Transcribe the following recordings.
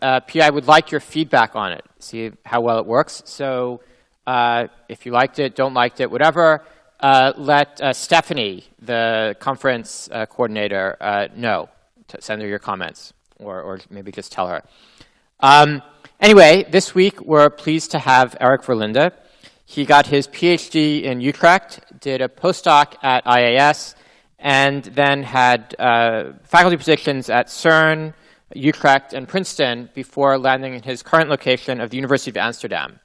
PI would like your feedback on it, see how well it works. So if you liked it, don't liked it, whatever, let Stephanie, the conference coordinator, know. Send her your comments, or maybe just tell her. Anyway, this week we're pleased to have Erik Verlinde. He got his PhD in Utrecht, did a postdoc at IAS, and then had faculty positions at CERN, Utrecht, and Princeton before landing in his current location of the University of Amsterdam.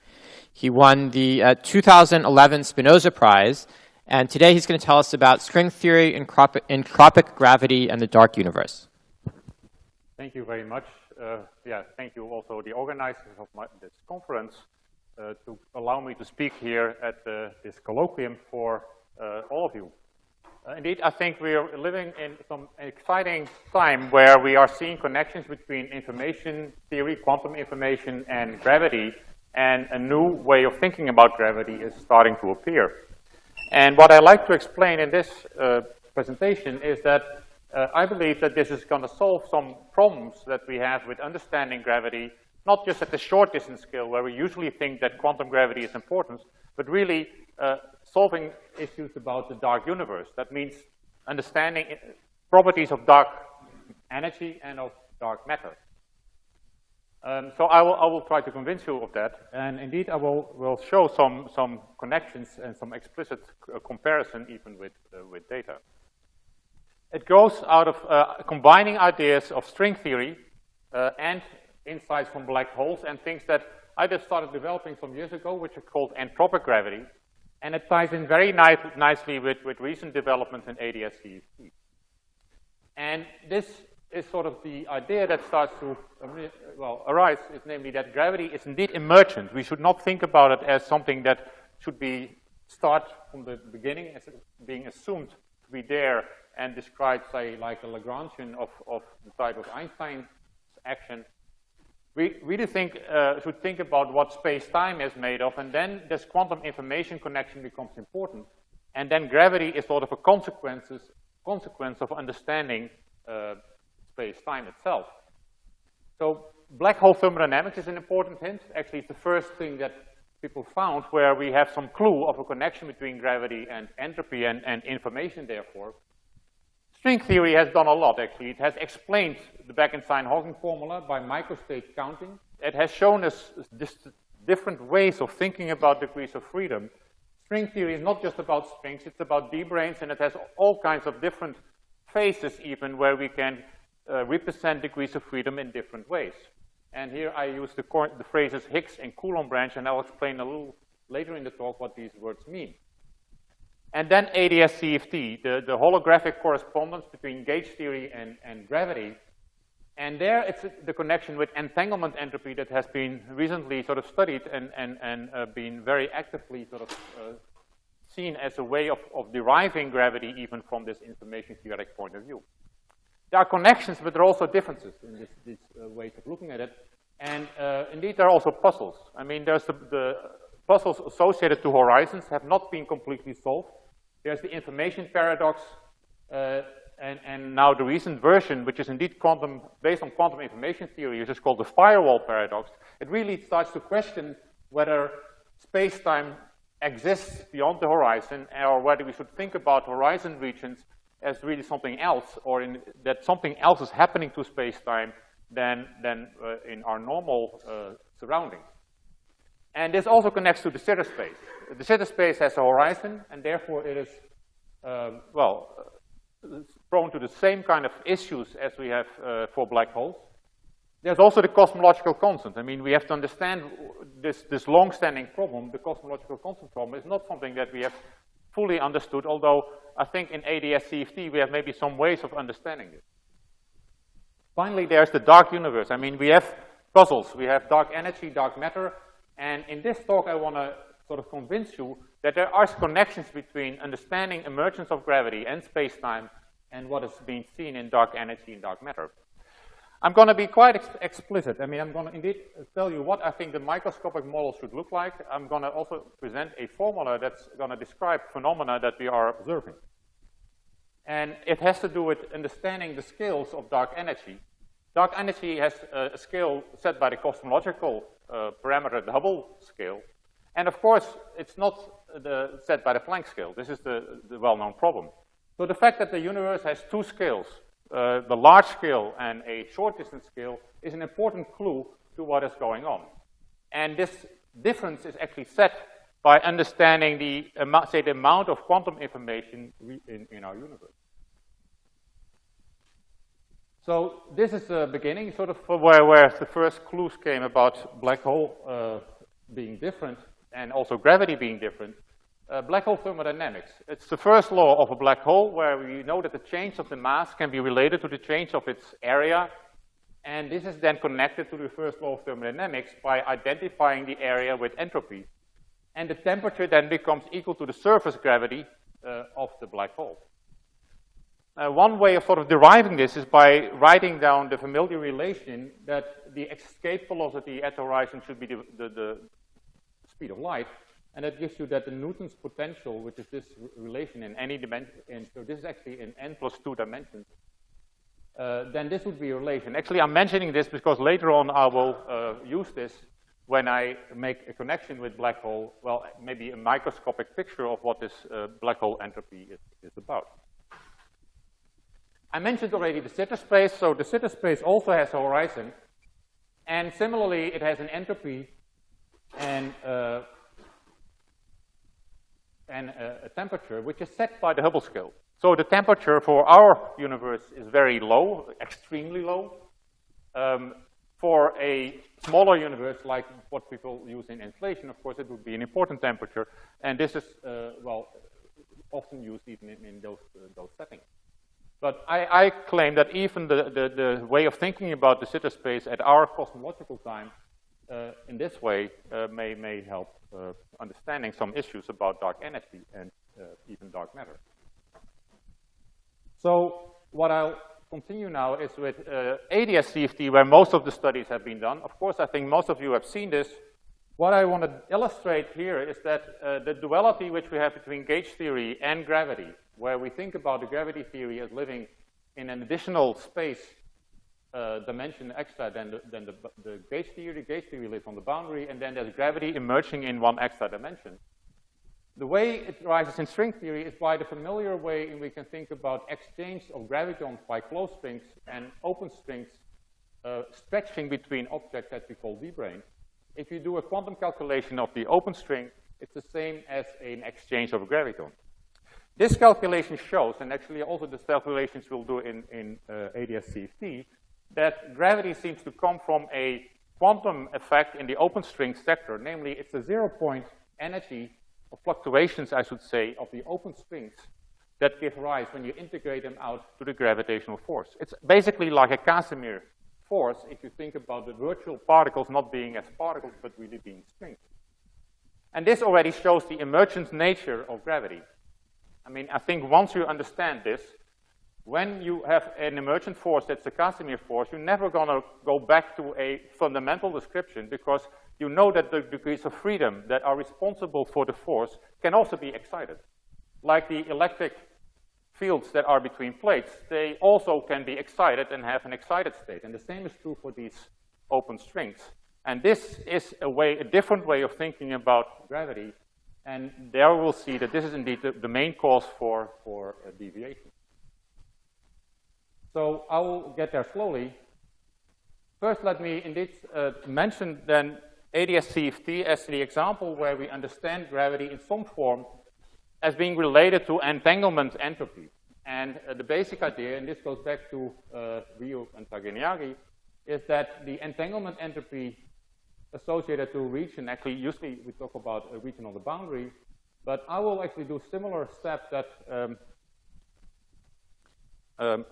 He won the 2011 Spinoza Prize, and today he's going to tell us about string theory, entropic gravity, and the dark universe. Thank you very much. Thank you also the organizers of this conference to allow me to speak here at this colloquium for all of you. Indeed, I think we are living in some exciting time where we are seeing connections between information theory, quantum information, and gravity, and a new way of thinking about gravity is starting to appear. And what I like to explain in this presentation is that I believe that this is going to solve some problems that we have with understanding gravity, not just at the short distance scale where we usually think that quantum gravity is important, but really solving issues about the dark universe. That means understanding properties of dark energy and of dark matter. So I will try to convince you of that, and indeed I will show some connections and some explicit comparison even with data. It grows out of combining ideas of string theory and insights from black holes and things that I just started developing some years ago, which are called entropic gravity, and it ties in very nicely with recent developments in ADS-CFT. And this is sort of the idea that starts to arise, is namely that gravity is indeed emergent. We should not think about it as something that should start from the beginning, as being assumed to be there and described, say, like a Lagrangian of the type of Einstein's action. We really should think about what space-time is made of, and then this quantum information connection becomes important. And then gravity is sort of a consequence of understanding space-time itself. So black hole thermodynamics is an important hint. Actually, it's the first thing that people found where we have some clue of a connection between gravity and entropy and information, therefore. String theory has done a lot, actually. It has explained the Bekenstein-Hawking formula by microstate counting. It has shown us different ways of thinking about degrees of freedom. String theory is not just about strings, it's about D-branes, and it has all kinds of different phases even where we can represent degrees of freedom in different ways. And here I use the phrases Higgs and Coulomb branch, and I'll explain a little later in the talk what these words mean. And then ADS-CFT, the holographic correspondence between gauge theory and gravity. And there it's the connection with entanglement entropy that has been recently sort of studied and been very actively sort of seen as a way of deriving gravity even from this information theoretic point of view. There are connections, but there are also differences in these ways of looking at it. And indeed, there are also puzzles. I mean, there's the puzzles associated to horizons have not been completely solved. There's the information paradox, and now the recent version, which is indeed based on quantum information theory, which is called the firewall paradox. It really starts to question whether space-time exists beyond the horizon, or whether we should think about horizon regions as really something else, or that something else is happening to space-time than in our normal surroundings. And this also connects to de Sitter space. De Sitter space has a horizon, and therefore it is, prone to the same kind of issues as we have for black holes. There's also the cosmological constant. I mean, we have to understand this long-standing problem. The cosmological constant problem is not something that we have fully understood, although I think in ADS-CFT we have maybe some ways of understanding it. Finally, there's the dark universe. I mean, we have puzzles. We have dark energy, dark matter. And in this talk, I want to sort of convince you that there are connections between understanding emergence of gravity and space-time and what is being seen in dark energy and dark matter. I'm going to be quite explicit. I mean, I'm going to indeed tell you what I think the microscopic model should look like. I'm going to also present a formula that's going to describe phenomena that we are observing. And it has to do with understanding the scales of dark energy. Dark energy has a scale set by the cosmological parameter, the Hubble scale. And of course, it's not set by the Planck scale. This is the well-known problem. So the fact that the universe has two scales, the large scale and a short distance scale, is an important clue to what is going on. And this difference is actually set by understanding the amount of quantum information in our universe. So this is the beginning, sort of, where the first clues came about black hole being different and also gravity being different. Black hole thermodynamics. It's the first law of a black hole where we know that the change of the mass can be related to the change of its area. And this is then connected to the first law of thermodynamics by identifying the area with entropy. And the temperature then becomes equal to the surface gravity of the black hole. One way of sort of deriving this is by writing down the familiar relation that the escape velocity at the horizon should be the speed of light. And that gives you that the Newton's potential, which is this relation in any dimension, and so this is actually in n+2 dimensions, then this would be a relation. Actually, I'm mentioning this because later on I will use this when I make a connection with black hole, well, maybe a microscopic picture of what this black hole entropy is about. I mentioned already the Sitter space. So the Sitter space also has a horizon. And similarly, it has an entropy and a temperature, which is set by the Hubble scale. So the temperature for our universe is very low, extremely low. For a smaller universe, like what people use in inflation, of course, it would be an important temperature. And this is, well, often used even in those settings. But I claim that even the way of thinking about the Sitter space at our cosmological time in this way may help understanding some issues about dark energy and even dark matter. So what I'll continue now is with ADS-CFT, where most of the studies have been done. Of course, I think most of you have seen this. What I want to illustrate here is that the duality which we have between gauge theory and gravity, where we think about the gravity theory as living in an additional space dimension extra than the gauge theory. The gauge theory lives on the boundary, and then there's gravity emerging in one extra dimension. The way it arises in string theory is by the familiar way in we can think about exchange of gravitons by closed strings and open strings stretching between objects that we call d-brane. If you do a quantum calculation of the open string, it's the same as an exchange of a graviton. This calculation shows, and actually also the calculations we'll do in ADS-CFT, that gravity seems to come from a quantum effect in the open string sector. Namely, it's a 0-point energy, or fluctuations, I should say, of the open strings that give rise when you integrate them out to the gravitational force. It's basically like a Casimir force if you think about the virtual particles not being as particles, but really being strings. And this already shows the emergent nature of gravity. I mean, I think once you understand this, when you have an emergent force that's a Casimir force, you're never going to go back to a fundamental description because you know that the degrees of freedom that are responsible for the force can also be excited. Like the electric fields that are between plates, they also can be excited and have an excited state. And the same is true for these open strings. And this is a different way of thinking about gravity. And there we'll see that this is indeed the main cause for deviation. So I will get there slowly. First, let me indeed mention then ADS-CFT as the example where we understand gravity in some form as being related to entanglement entropy. And the basic idea, and this goes back to Ryu and Tagenyagi, is that the entanglement entropy associated to a region, actually usually we talk about a region on the boundary, but I will actually do a similar step that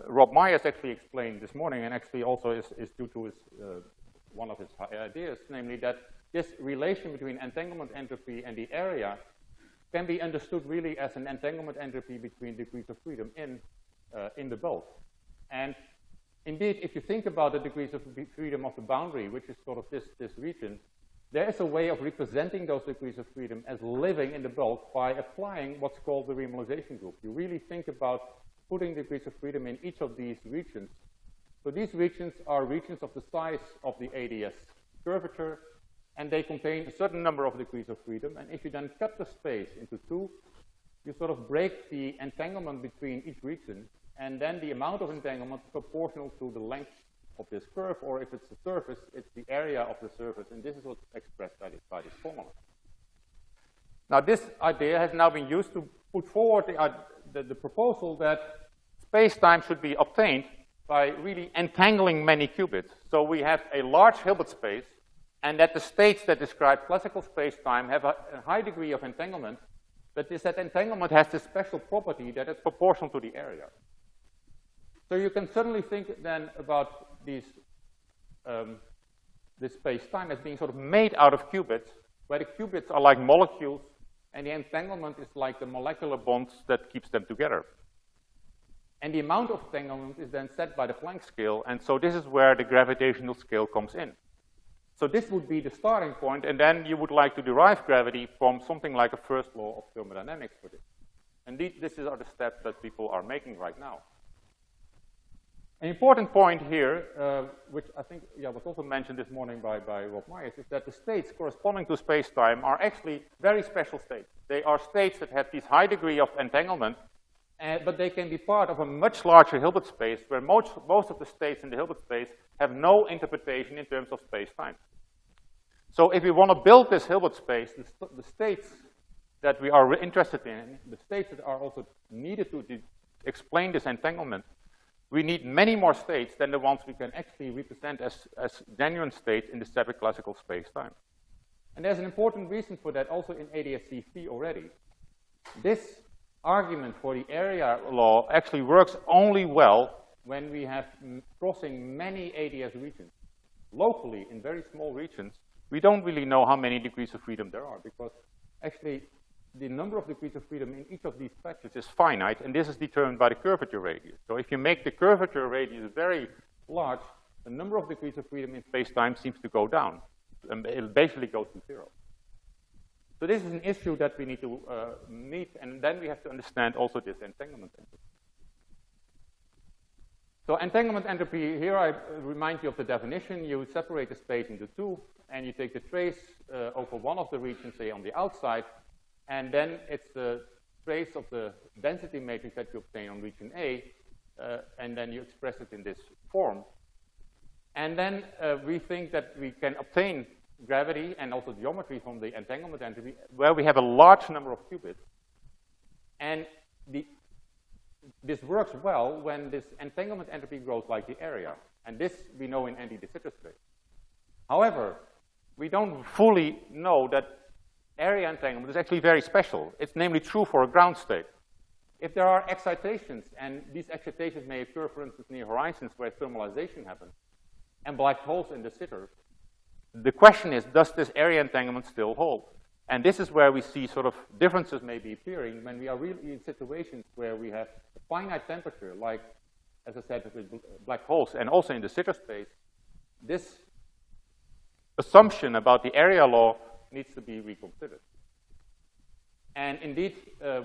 Rob Myers actually explained this morning, and actually also is due to his, one of his ideas, namely that this relation between entanglement entropy and the area can be understood really as an entanglement entropy between degrees of freedom in the bulk. And indeed, if you think about the degrees of freedom of the boundary, which is sort of this region, there is a way of representing those degrees of freedom as living in the bulk by applying what's called the renormalization group. You really think about putting degrees of freedom in each of these regions So these regions are regions of the size of the ADS curvature, and they contain a certain number of degrees of freedom. And if you then cut the space into two, you sort of break the entanglement between each region, and then the amount of entanglement is proportional to the length of this curve, or if it's the surface, it's the area of the surface, and this is what's expressed by this formula. Now, this idea has now been used to put forward the proposal that space-time should be obtained by really entangling many qubits. So we have a large Hilbert space, and that the states that describe classical space-time have a high degree of entanglement, but that entanglement has this special property that it's proportional to the area. So you can certainly think then about this space-time as being sort of made out of qubits, where the qubits are like molecules, and the entanglement is like the molecular bonds that keeps them together. And the amount of entanglement is then set by the Planck scale, and so this is where the gravitational scale comes in. So this would be the starting point, and then you would like to derive gravity from something like a first law of thermodynamics for this. Indeed, these are the steps that people are making right now. An important point here, which I think was also mentioned this morning by Rob Myers, is that the states corresponding to space-time are actually very special states. They are states that have this high degree of entanglement, but they can be part of a much larger Hilbert space, where most of the states in the Hilbert space have no interpretation in terms of space-time. So if we want to build this Hilbert space, the states that we are interested in, the states that are also needed to explain this entanglement, we need many more states than the ones we can actually represent as genuine states in the separate classical space-time. And there's an important reason for that also in ADS-CFT already. This argument for the area law actually works only well when we have crossing many ADS regions. Locally, in very small regions, we don't really know how many degrees of freedom there are, because actually the number of degrees of freedom in each of these patches is finite, and this is determined by the curvature radius. So if you make the curvature radius very large, the number of degrees of freedom in space-time seems to go down. And it basically goes to zero. So this is an issue that we need to meet, and then we have to understand also this entanglement entropy. So entanglement entropy, here I remind you of the definition. You separate the space into two, and you take the trace over one of the regions, say on the outside, and then it's the trace of the density matrix that you obtain on region A, and then you express it in this form. And then we think that we can obtain gravity and also geometry from the entanglement entropy, where we have a large number of qubits. And this works well when this entanglement entropy grows like the area. And this we know in anti-de Sitter space. However, we don't fully know that area entanglement is actually very special. It's namely true for a ground state. If there are excitations, and these excitations may occur, for instance, near horizons where thermalization happens, and black holes in de Sitter, the question is, does this area entanglement still hold? And this is where we see sort of differences maybe appearing when we are really in situations where we have a finite temperature, like, as I said, with black holes, and also in de Sitter space. This assumption about the area law needs to be reconsidered. And indeed,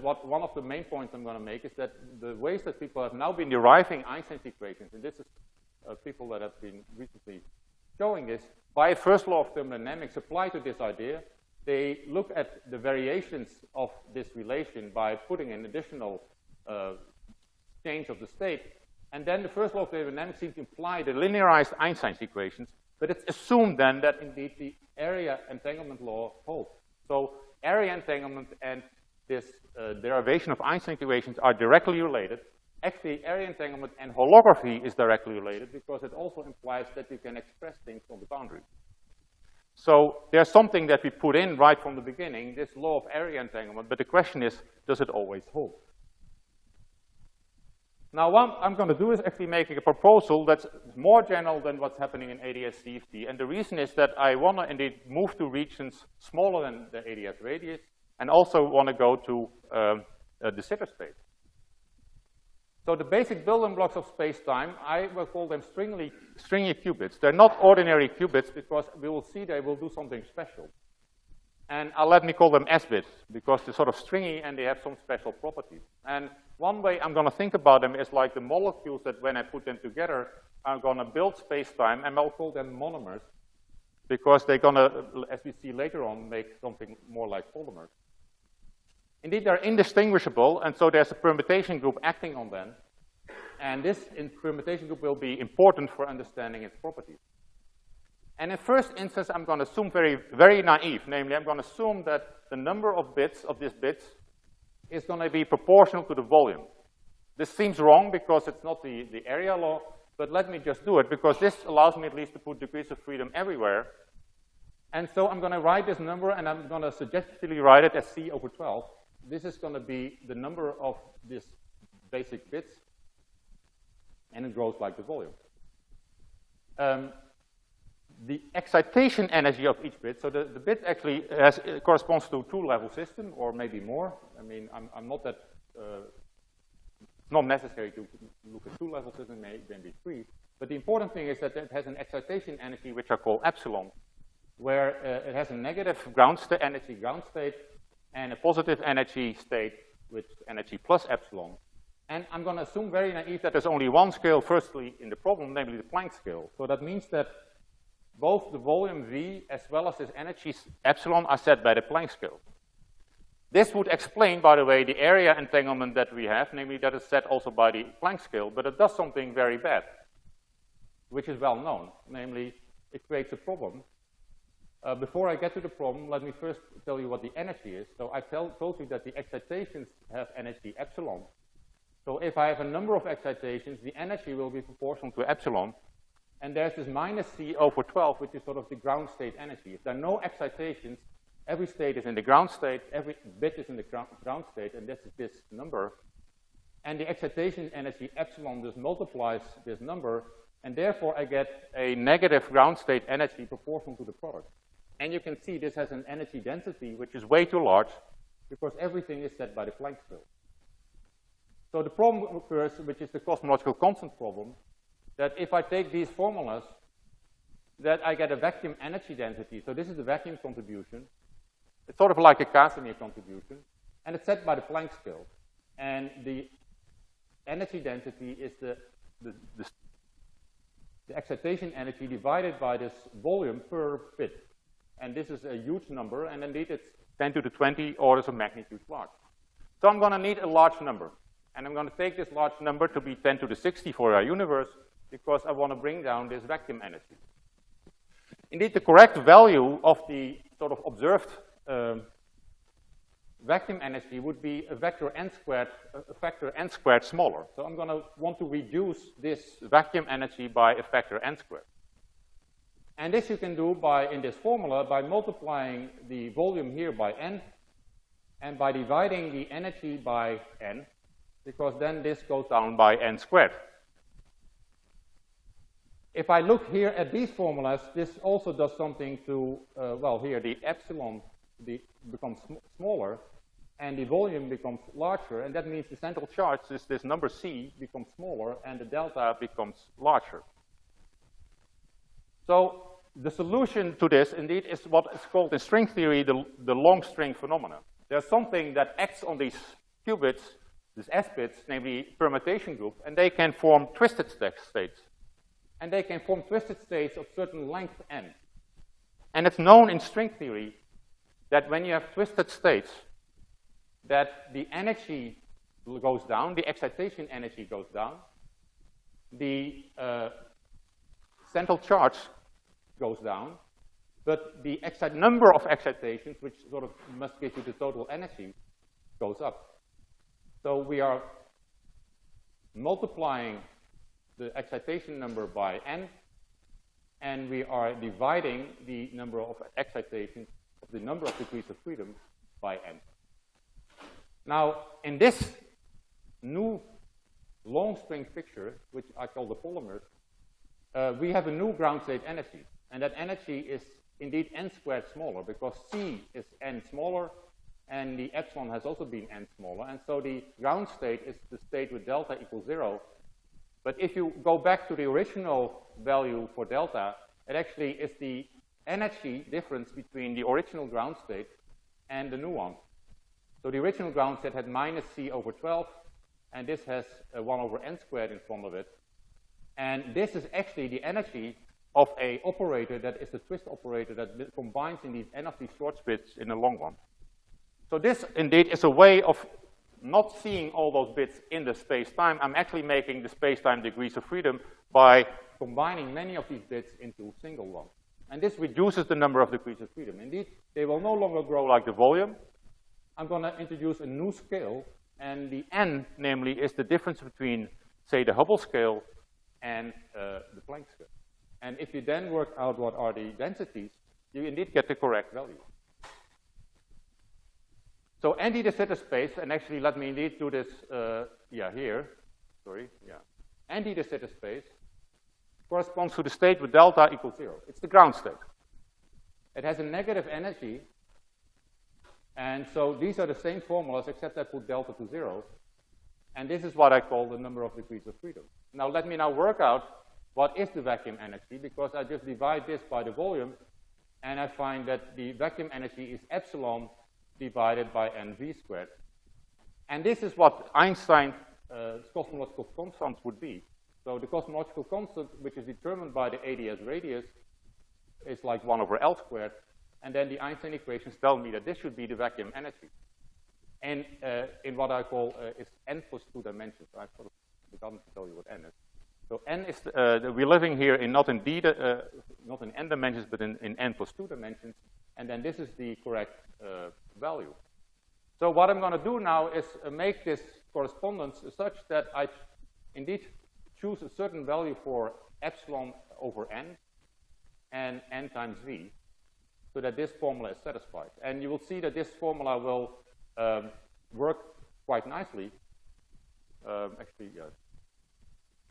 one of the main points I'm going to make is that the ways that people have now been deriving Einstein's equations, and this is people that have been recently showing this, by a first law of thermodynamics applied to this idea, they look at the variations of this relation by putting an additional change of the state, and then the first law of thermodynamics seems to imply the linearized Einstein's equations, but it's assumed then that indeed the area entanglement law holds. So area entanglement and this derivation of Einstein's equations are directly related. Actually, area entanglement and holography is directly related because it also implies that you can express things on the boundary. So there's something that we put in right from the beginning, this law of area entanglement, but the question is, does it always hold? Now, what I'm going to do is actually making a proposal that's more general than what's happening in ADS-CFT. And the reason is that I want to indeed move to regions smaller than the ADS radius, and also want to go to de Sitter space. So the basic building blocks of space-time, I will call them stringy qubits. They're not ordinary qubits because we will see they will do something special. And let me call them S-bits because they're sort of stringy and they have some special properties. And one way I'm going to think about them is like the molecules that when I put them together are going to build space-time, and I'll call them monomers, because they're going to, as we see later on, make something more like polymers. Indeed, they're indistinguishable, and so there's a permutation group acting on them. And this permutation group will be important for understanding its properties. And in first instance, I'm going to assume very, very naive. Namely, I'm going to assume that the number of bits of these bits is going to be proportional to the volume. This seems wrong because it's not the area law, but let me just do it because this allows me at least to put degrees of freedom everywhere. And so I'm going to write this number, and I'm going to suggestively write it as C over 12. This is going to be the number of these basic bits, and it grows like the volume. The excitation energy of each bit, so the bit actually corresponds to a two-level system, or maybe more. I mean, I'm not that, it's not necessary to look at two-level systems, maybe three. But the important thing is that it has an excitation energy, which I call epsilon, where it has a negative ground state, and a positive energy state with energy plus epsilon. And I'm going to assume very naive that there's only one scale, firstly, in the problem, namely the Planck scale. So that means that both the volume V as well as this energy epsilon are set by the Planck scale. This would explain, by the way, the area entanglement that we have, namely that is set also by the Planck scale, but it does something very bad, which is well known. Namely, it creates a problem. Before I get to the problem, let me first tell you what the energy is. So I told you that the excitations have energy epsilon. So if I have a number of excitations, the energy will be proportional to epsilon. And there's this minus C over 12, which is sort of the ground state energy. If there are no excitations, every state is in the ground state, every bit is in the ground state, and this is this number. And the excitation energy epsilon just multiplies this number, and therefore I get a negative ground state energy proportional to the product. And you can see this has an energy density which is way too large because everything is set by the Planck scale. So the problem occurs, which is the cosmological constant problem, that if I take these formulas, that I get a vacuum energy density. So this is the vacuum contribution. It's sort of like a Casimir contribution, and it's set by the Planck scale. And the energy density is the excitation energy divided by this volume per bit. And this is a huge number, and indeed it's 10 to the 20 orders of magnitude large. So I'm going to need a large number. And I'm going to take this large number to be 10 to the 60 for our universe, because I want to bring down this vacuum energy. Indeed, the correct value of the sort of observed vacuum energy would be a factor n squared smaller. So I'm going to want to reduce this vacuum energy by a factor n squared. And this you can do by, in this formula, by multiplying the volume here by n, and by dividing the energy by n, because then this goes down by n squared. If I look here at these formulas, this also does something to, well, here the epsilon becomes smaller, and the volume becomes larger, and that means the central charge, this number C, becomes smaller, and the delta becomes larger. So the solution to this, indeed, is what is called in string theory the long string phenomena. There's something that acts on these qubits, these S bits, namely permutation group, and they can form twisted states. And they can form twisted states of certain length n. And it's known in string theory that when you have twisted states, that the energy goes down, the excitation energy goes down, the central charge goes down, but the number of excitations, which sort of must give you the total energy, goes up. So we are multiplying the excitation number by n, and we are dividing the number of excitations, the number of degrees of freedom, by n. Now, in this new long string picture, which I call the polymers, we have a new ground state energy. And that energy is indeed n squared smaller, because C is n smaller, and the epsilon has also been n smaller. And so the ground state is the state with delta equals 0. But if you go back to the original value for delta, it actually is the energy difference between the original ground state and the new one. So the original ground state had minus C over 12, and this has 1 over n squared in front of it. And this is actually the energy of a operator that is the twist operator that combines indeed n of these short bits in a long one. So this indeed is a way of not seeing all those bits in the space-time. I'm actually making the space-time degrees of freedom by combining many of these bits into a single one. And this reduces the number of degrees of freedom. Indeed, they will no longer grow like the volume. I'm going to introduce a new scale, and the n, namely, is the difference between, say, the Hubble scale and the Planck scale. And if you then work out what are the densities, you indeed get the correct value. So ND de Sitter space, and actually let me indeed do this, here, sorry, yeah. ND de Sitter space corresponds to the state with delta equals 0. It's the ground state. It has a negative energy, and so these are the same formulas except I put delta to 0. And this is what I call the number of degrees of freedom. Now let me now work out what is the vacuum energy, because I just divide this by the volume, and I find that the vacuum energy is epsilon divided by NV squared. And this is what Einstein's cosmological constant would be. So the cosmological constant, which is determined by the ADS radius, is like 1 over L squared. And then the Einstein equations tell me that this should be the vacuum energy. And in what I call is n plus 2 dimensions. I've sort of forgotten to tell you what n is. So n is, we're living here in not in n dimensions, but in n plus 2 dimensions. And then this is the correct value. So what I'm going to do now is make this correspondence such that I indeed choose a certain value for epsilon over n and n times v, so that this formula is satisfied. And you will see that this formula will work quite nicely. Actually, yeah,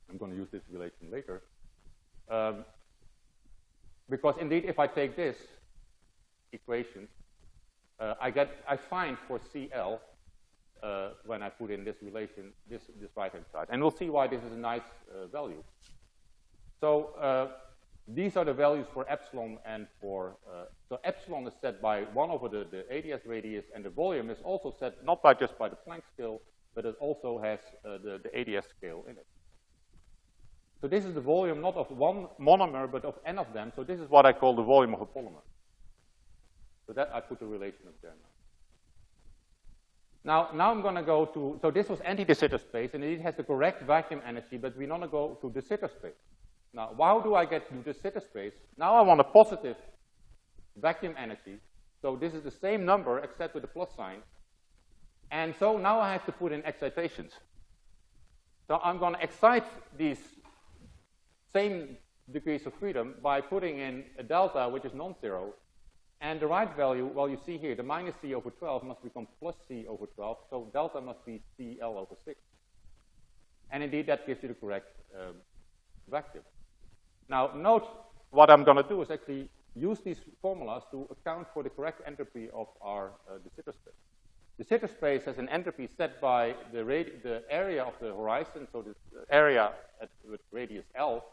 I'm going to use this relation later. Because indeed, if I take this equation, I find for CL, when I put in this relation, this right-hand side. And we'll see why this is a nice value. So these are the values for epsilon and for, so epsilon is set by 1 over the ADS radius, and the volume is also set not by just by the Planck scale, but it also has the ADS scale in it. So this is the volume not of one monomer, but of n of them. So this is what I call the volume of a polymer. So that I put a relation up there now. Now I'm going to go to, so this was anti-de Sitter space, and it has the correct vacuum energy, but we want to go to de Sitter space. Now, how do I get to de Sitter space? Now I want a positive vacuum energy. So this is the same number except with the plus sign. And so now I have to put in excitations. So I'm going to excite these same degrees of freedom by putting in a delta, which is non-zero. And the right value, well, you see here, the minus C over 12 must become plus C over 12. So delta must be CL over 6. And indeed, that gives you the correct vacuum. Now, note what I'm going to do is actually use these formulas to account for the correct entropy of our de Sitter space. De Sitter space has an entropy set by the area of the horizon, so the area with radius L.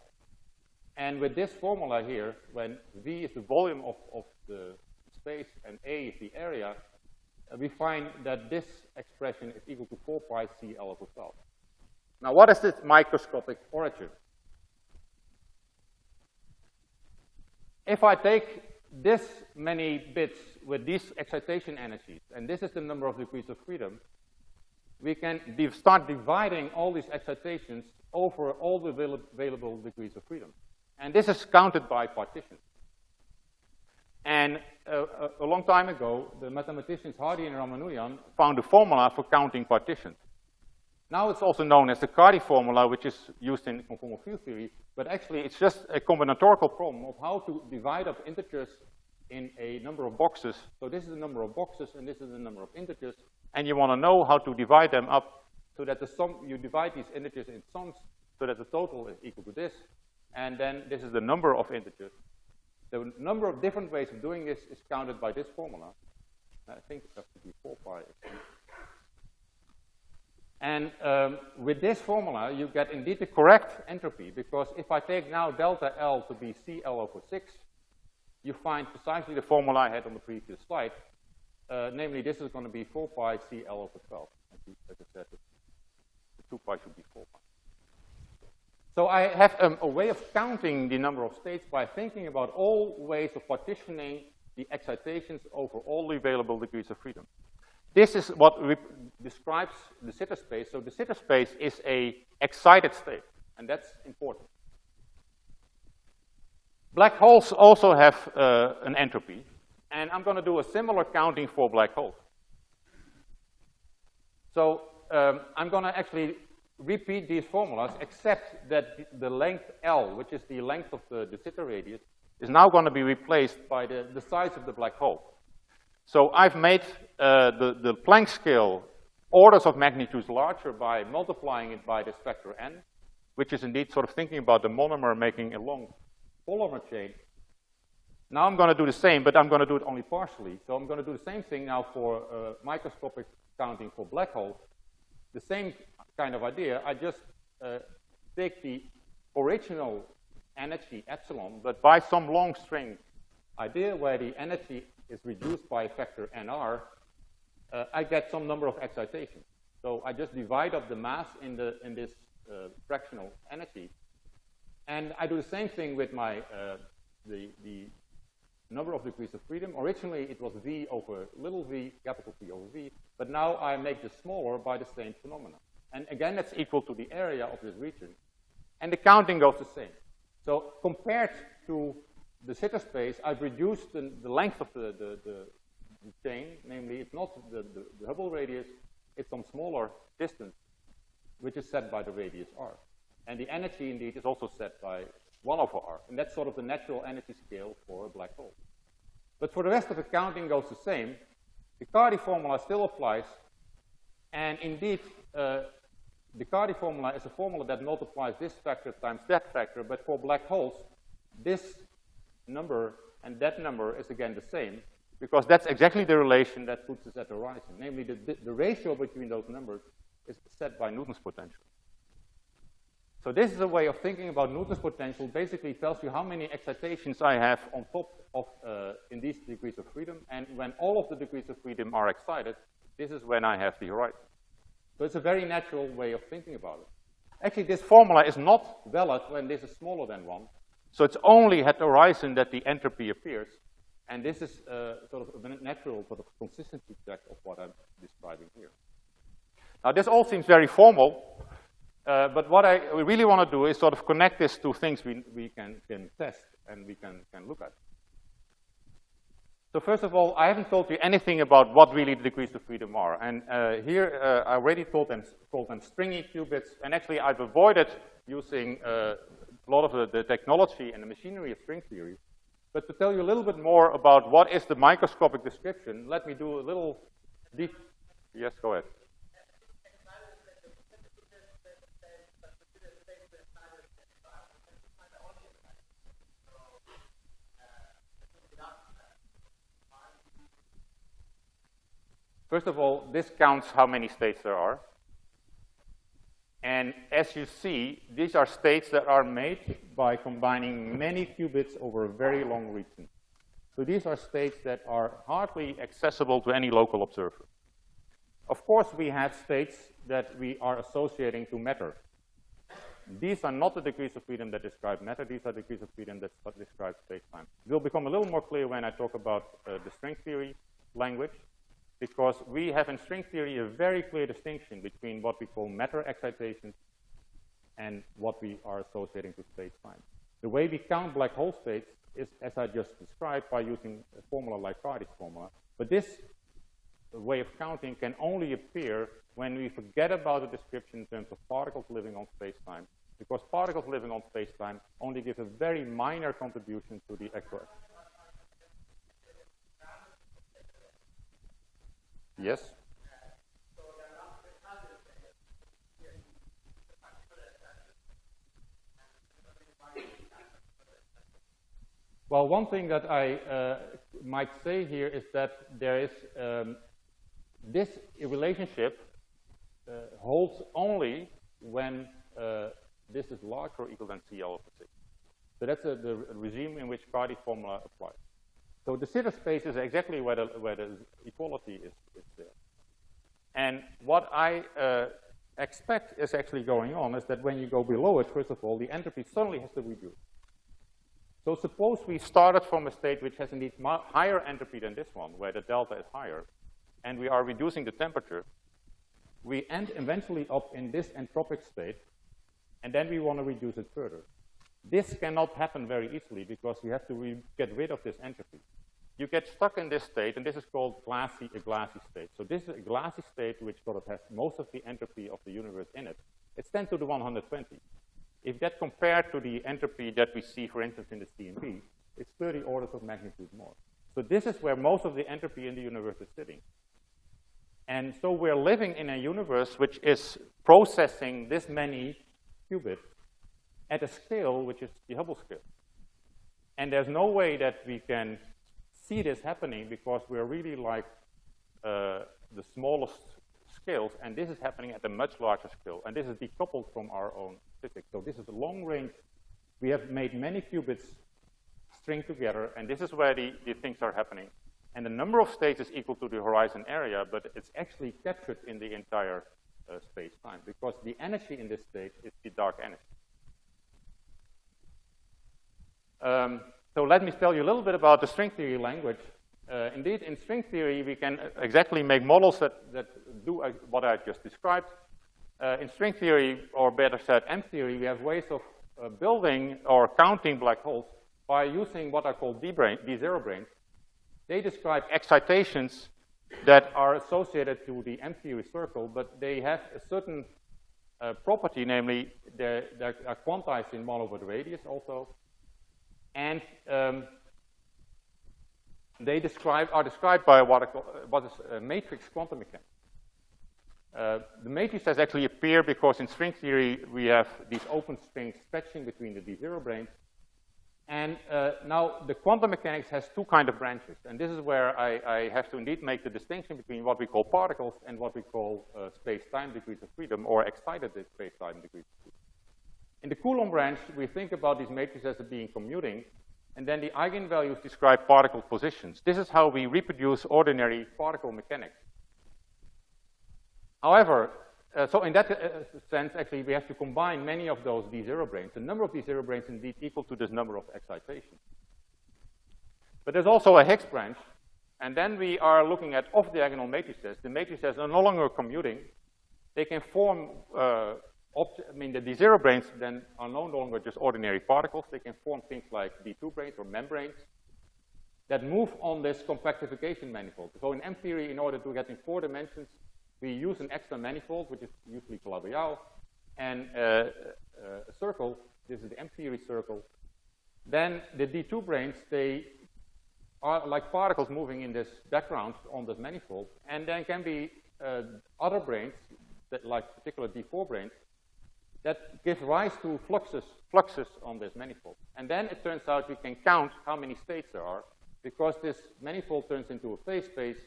And with this formula here, when V is the volume of the space and A is the area, we find that this expression is equal to 4 pi C L over 12. Now, what is this microscopic origin? If I take this many bits with these excitation energies, and this is the number of degrees of freedom, we can start dividing all these excitations over all the available degrees of freedom. And this is counted by partitions. And a long time ago, the mathematicians Hardy and Ramanujan found a formula for counting partitions. Now it's also known as the Cardi formula, which is used in conformal field theory, but actually it's just a combinatorial problem of how to divide up integers in a number of boxes. So this is the number of boxes, and this is the number of integers, and you want to know how to divide them up so that the sum, you divide these integers in sums so that the total is equal to this, and then this is the number of integers. The number of different ways of doing this is counted by this formula. I think it has to be 4 pi. And with this formula, you get indeed the correct entropy, because if I take now delta L to be CL over 6, you find precisely the formula I had on the previous slide. Namely, this is going to be 4 pi CL over 12. As I said, the 2 pi should be 4 pi. So I have a way of counting the number of states by thinking about all ways of partitioning the excitations over all the available degrees of freedom. This is what describes de Sitter space. So de Sitter space is an excited state, and that's important. Black holes also have an entropy, and I'm going to do a similar counting for black holes. So I'm going to actually repeat these formulas, except that the length L, which is the length of the de Sitter radius, is now going to be replaced by the size of the black hole. So I've made the Planck scale orders of magnitudes larger by multiplying it by this factor n, which is indeed sort of thinking about the monomer making a long polymer chain. Now I'm going to do the same, but I'm going to do it only partially. So I'm going to do the same thing now for microscopic counting for black holes. The same kind of idea. I just take the original energy epsilon, but by some long string idea where the energy is reduced by a factor nr, I get some number of excitations. So I just divide up the mass in this fractional energy. And I do the same thing with my the number of degrees of freedom. Originally, it was V over little v, capital P over V, but now I make this smaller by the same phenomena. And again, that's equal to the area of this region. And the counting goes the same. So compared to the Sitter space, I've reduced the length of the chain, namely, it's not the Hubble radius, it's some smaller distance, which is set by the radius r. And the energy, indeed, is also set by 1 over r. And that's sort of the natural energy scale for a black hole. But for the rest of the counting goes the same. The Cardy formula still applies. And indeed, the Cardy formula is a formula that multiplies this factor times that factor. But for black holes, this number and that number is again the same, because that's exactly the relation that puts us at the horizon. Namely, the ratio between those numbers is set by Newton's potential. So this is a way of thinking about Newton's potential. Basically tells you how many excitations I have on top of in these degrees of freedom. And when all of the degrees of freedom are excited, this is when I have the horizon. So it's a very natural way of thinking about it. Actually, this formula is not valid when this is smaller than 1. So it's only at the horizon that the entropy appears. And this is sort of a natural sort of consistency check of what I'm describing here. Now, this all seems very formal. But what I really want to do is sort of connect this to things we can test and we can look at. So first of all, I haven't told you anything about what really the degrees of freedom are. And here I already called them stringy qubits. And actually, I've avoided using a lot of the technology and the machinery of string theory. But to tell you a little bit more about what is the microscopic description, let me do a little deep. Yes, go ahead. First of all, this counts how many states there are. And as you see, these are states that are made by combining many qubits over a very long region. So these are states that are hardly accessible to any local observer. Of course, we have states that we are associating to matter. These are not the degrees of freedom that describe matter. These are degrees of freedom that describe space-time. It will become a little more clear when I talk about the string theory language, because we have in string theory a very clear distinction between what we call matter excitations and what we are associating to space-time. The way we count black hole states is, as I just described, by using a formula like Cardy's formula. But this way of counting can only appear when we forget about the description in terms of particles living on space-time, because particles living on space-time only give a very minor contribution to the actual. Yes? Well, one thing that I might say here is that there is this relationship holds only when this is larger or equal than CL over 6. So that's the regime in which Cardy's formula applies. So the Sitter space is exactly where the equality is there. And what I expect is actually going on is that when you go below it, first of all, the entropy suddenly has to reduce. So suppose we started from a state which has indeed higher entropy than this one, where the delta is higher, and we are reducing the temperature. We end eventually up in this entropic state, and then we want to reduce it further. This cannot happen very easily because you have to get rid of this entropy. You get stuck in this state, and this is called a glassy state. So this is a glassy state which sort of has most of the entropy of the universe in it. It's 10 to the 120. If that compared to the entropy that we see, for instance, in the CMB, it's 30 orders of magnitude more. So this is where most of the entropy in the universe is sitting. And so we're living in a universe which is processing this many qubits at a scale which is the Hubble scale. And there's no way that we can see this happening because we're really like the smallest scales, and this is happening at a much larger scale. And this is decoupled from our own physics. So this is a long range. We have made many qubits string together, and this is where the things are happening. And the number of states is equal to the horizon area, but it's actually captured in the entire space-time because the energy in this state is the dark energy. So let me tell you a little bit about the string theory language. Indeed, in string theory, we can exactly make models that do what I just described. In string theory, or better said, M theory, we have ways of building or counting black holes by using what are called D0 brains. They describe excitations that are associated to the M theory circle, but they have a certain property, namely they are quantized in 1 over the radius also. And they are described by what is matrix quantum mechanics. The matrices actually appear because in string theory we have these open strings stretching between the D0 branes. And now the quantum mechanics has two kinds of branches. And this is where I have to indeed make the distinction between what we call particles and what we call space-time degrees of freedom, or excited space-time degrees of freedom. In the Coulomb branch, we think about these matrices as being commuting, and then the eigenvalues describe particle positions. This is how we reproduce ordinary particle mechanics. However, so in that sense, actually, we have to combine many of those D0 branes. The number of D0 branes is indeed equal to this number of excitations. But there's also a Higgs branch, and then we are looking at off-diagonal matrices. The matrices are no longer commuting. They can form the D0 branes then are no longer just ordinary particles. They can form things like D2 branes or membranes that move on this compactification manifold. So in M theory, in order to get in 4 dimensions, we use an extra manifold, which is usually Calabi-Yau, and a circle. This is the M theory circle. Then the D2 branes, they are like particles moving in this background on this manifold, and then can be other branes, that like particular D4 branes, that give rise to fluxes on this manifold. And then it turns out we can count how many states there are, because this manifold turns into a phase space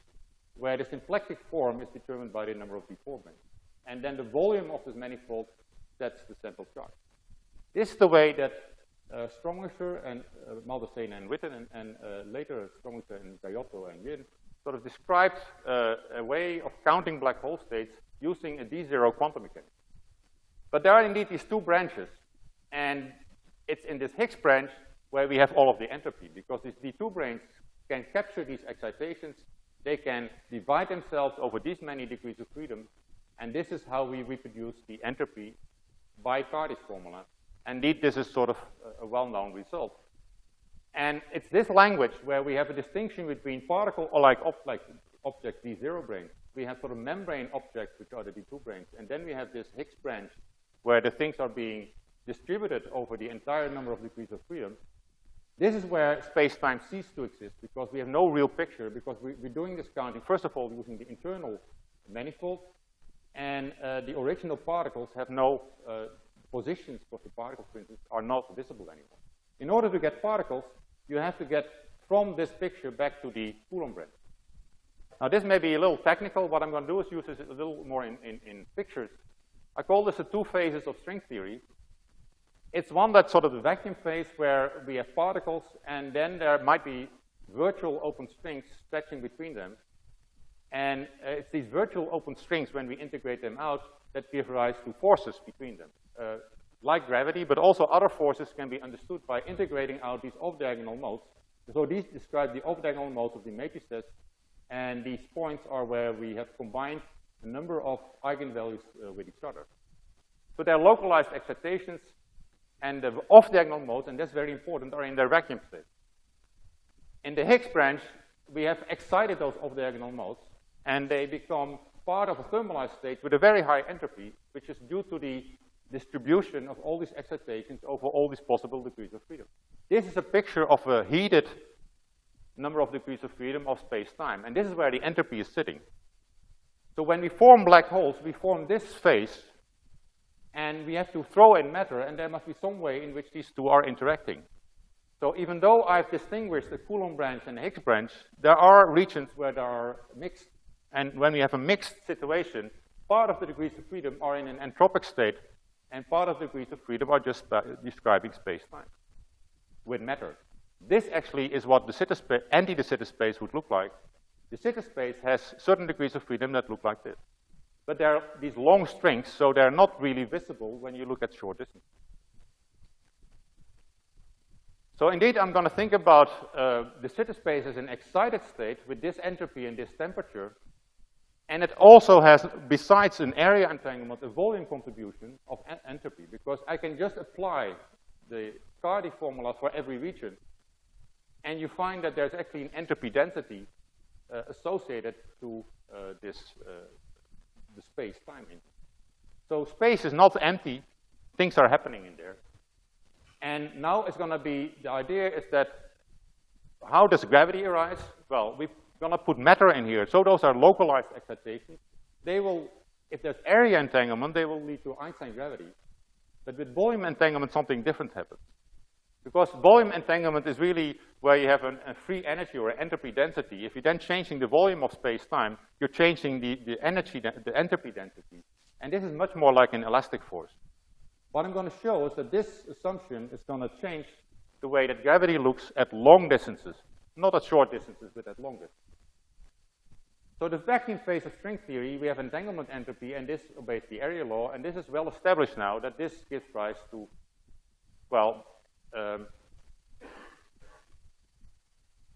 where the symplectic form is determined by the number of D4 branes. And then the volume of this manifold sets the central charge. This is the way that Strominger and Maldacena and Witten and later Strominger and Gaiotto and Wien sort of described a way of counting black hole states using a D0 quantum mechanics. But there are indeed these 2 branches, and it's in this Higgs branch where we have all of the entropy, because these D2 branes can capture these excitations. They can divide themselves over these many degrees of freedom, and this is how we reproduce the entropy by Cardy's formula. Indeed, this is sort of a well-known result. And it's this language where we have a distinction between particle or like object D0 branes. We have sort of membrane objects, which are the D2 branes, and then we have this Higgs branch where the things are being distributed over the entire number of degrees of freedom. This is where space-time ceases to exist, because we have no real picture, because we're doing this counting, first of all, using the internal manifold, and the original particles have no positions of the particles, for instance, are not visible anymore. In order to get particles, you have to get from this picture back to the Coulomb branch. Now, this may be a little technical. What I'm going to do is use this a little more in pictures. I call this the 2 phases of string theory. It's one that's sort of the vacuum phase where we have particles, and then there might be virtual open strings stretching between them. And it's these virtual open strings, when we integrate them out, that give rise to forces between them. Like gravity, but also other forces can be understood by integrating out these off-diagonal modes. So these describe the off-diagonal modes of the matrices, and these points are where we have combined a number of eigenvalues with each other. So they're localized excitations, and the off-diagonal modes, and that's very important, are in their vacuum state. In the Higgs branch, we have excited those off-diagonal modes, and they become part of a thermalized state with a very high entropy, which is due to the distribution of all these excitations over all these possible degrees of freedom. This is a picture of a heated number of degrees of freedom of space-time, and this is where the entropy is sitting. So when we form black holes, we form this phase, and we have to throw in matter, and there must be some way in which these two are interacting. So even though I've distinguished the Coulomb branch and the Higgs branch, there are regions where there are mixed, and when we have a mixed situation, part of the degrees of freedom are in an entropic state, and part of the degrees of freedom are just describing space-time with matter. This actually is what the anti-de Sitter space would look like. The Sitter space has certain degrees of freedom that look like this. But they're these long strings, so they're not really visible when you look at short distance. So indeed, I'm going to think about the Sitter space as an excited state with this entropy and this temperature. And it also has, besides an area entanglement, a volume contribution of entropy, because I can just apply the Cardy formula for every region, and you find that there's actually an entropy density associated to the space-time. So space is not empty. Things are happening in there. And now it's going to be, the idea is that, how does gravity arise? Well, we're going to put matter in here. So those are localized excitations. They will, if there's area entanglement, they will lead to Einstein gravity. But with volume entanglement, something different happens. Because volume entanglement is really where you have a free energy or an entropy density. If you're then changing the volume of space-time, you're changing the entropy density. And this is much more like an elastic force. What I'm going to show is that this assumption is going to change the way that gravity looks at long distances. Not at short distances, but at long distances. So the vacuum phase of string theory, we have entanglement entropy, and this obeys the area law, and this is well established now that this gives rise to, well,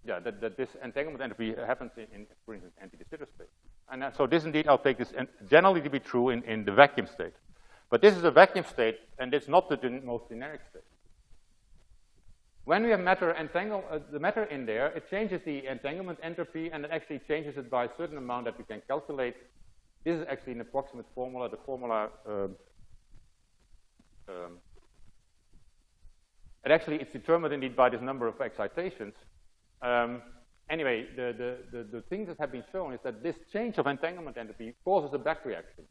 that this entanglement entropy happens in for instance, anti-de Sitter space. And so this indeed, I'll take this generally to be true in the vacuum state. But this is a vacuum state, and it's not the most generic state. When we have matter the matter in there, it changes the entanglement entropy, and it actually changes it by a certain amount that we can calculate. This is actually an approximate formula. The formula, it's determined indeed by this number of excitations. Anyway, the things that have been shown is that this change of entanglement entropy causes a back reaction.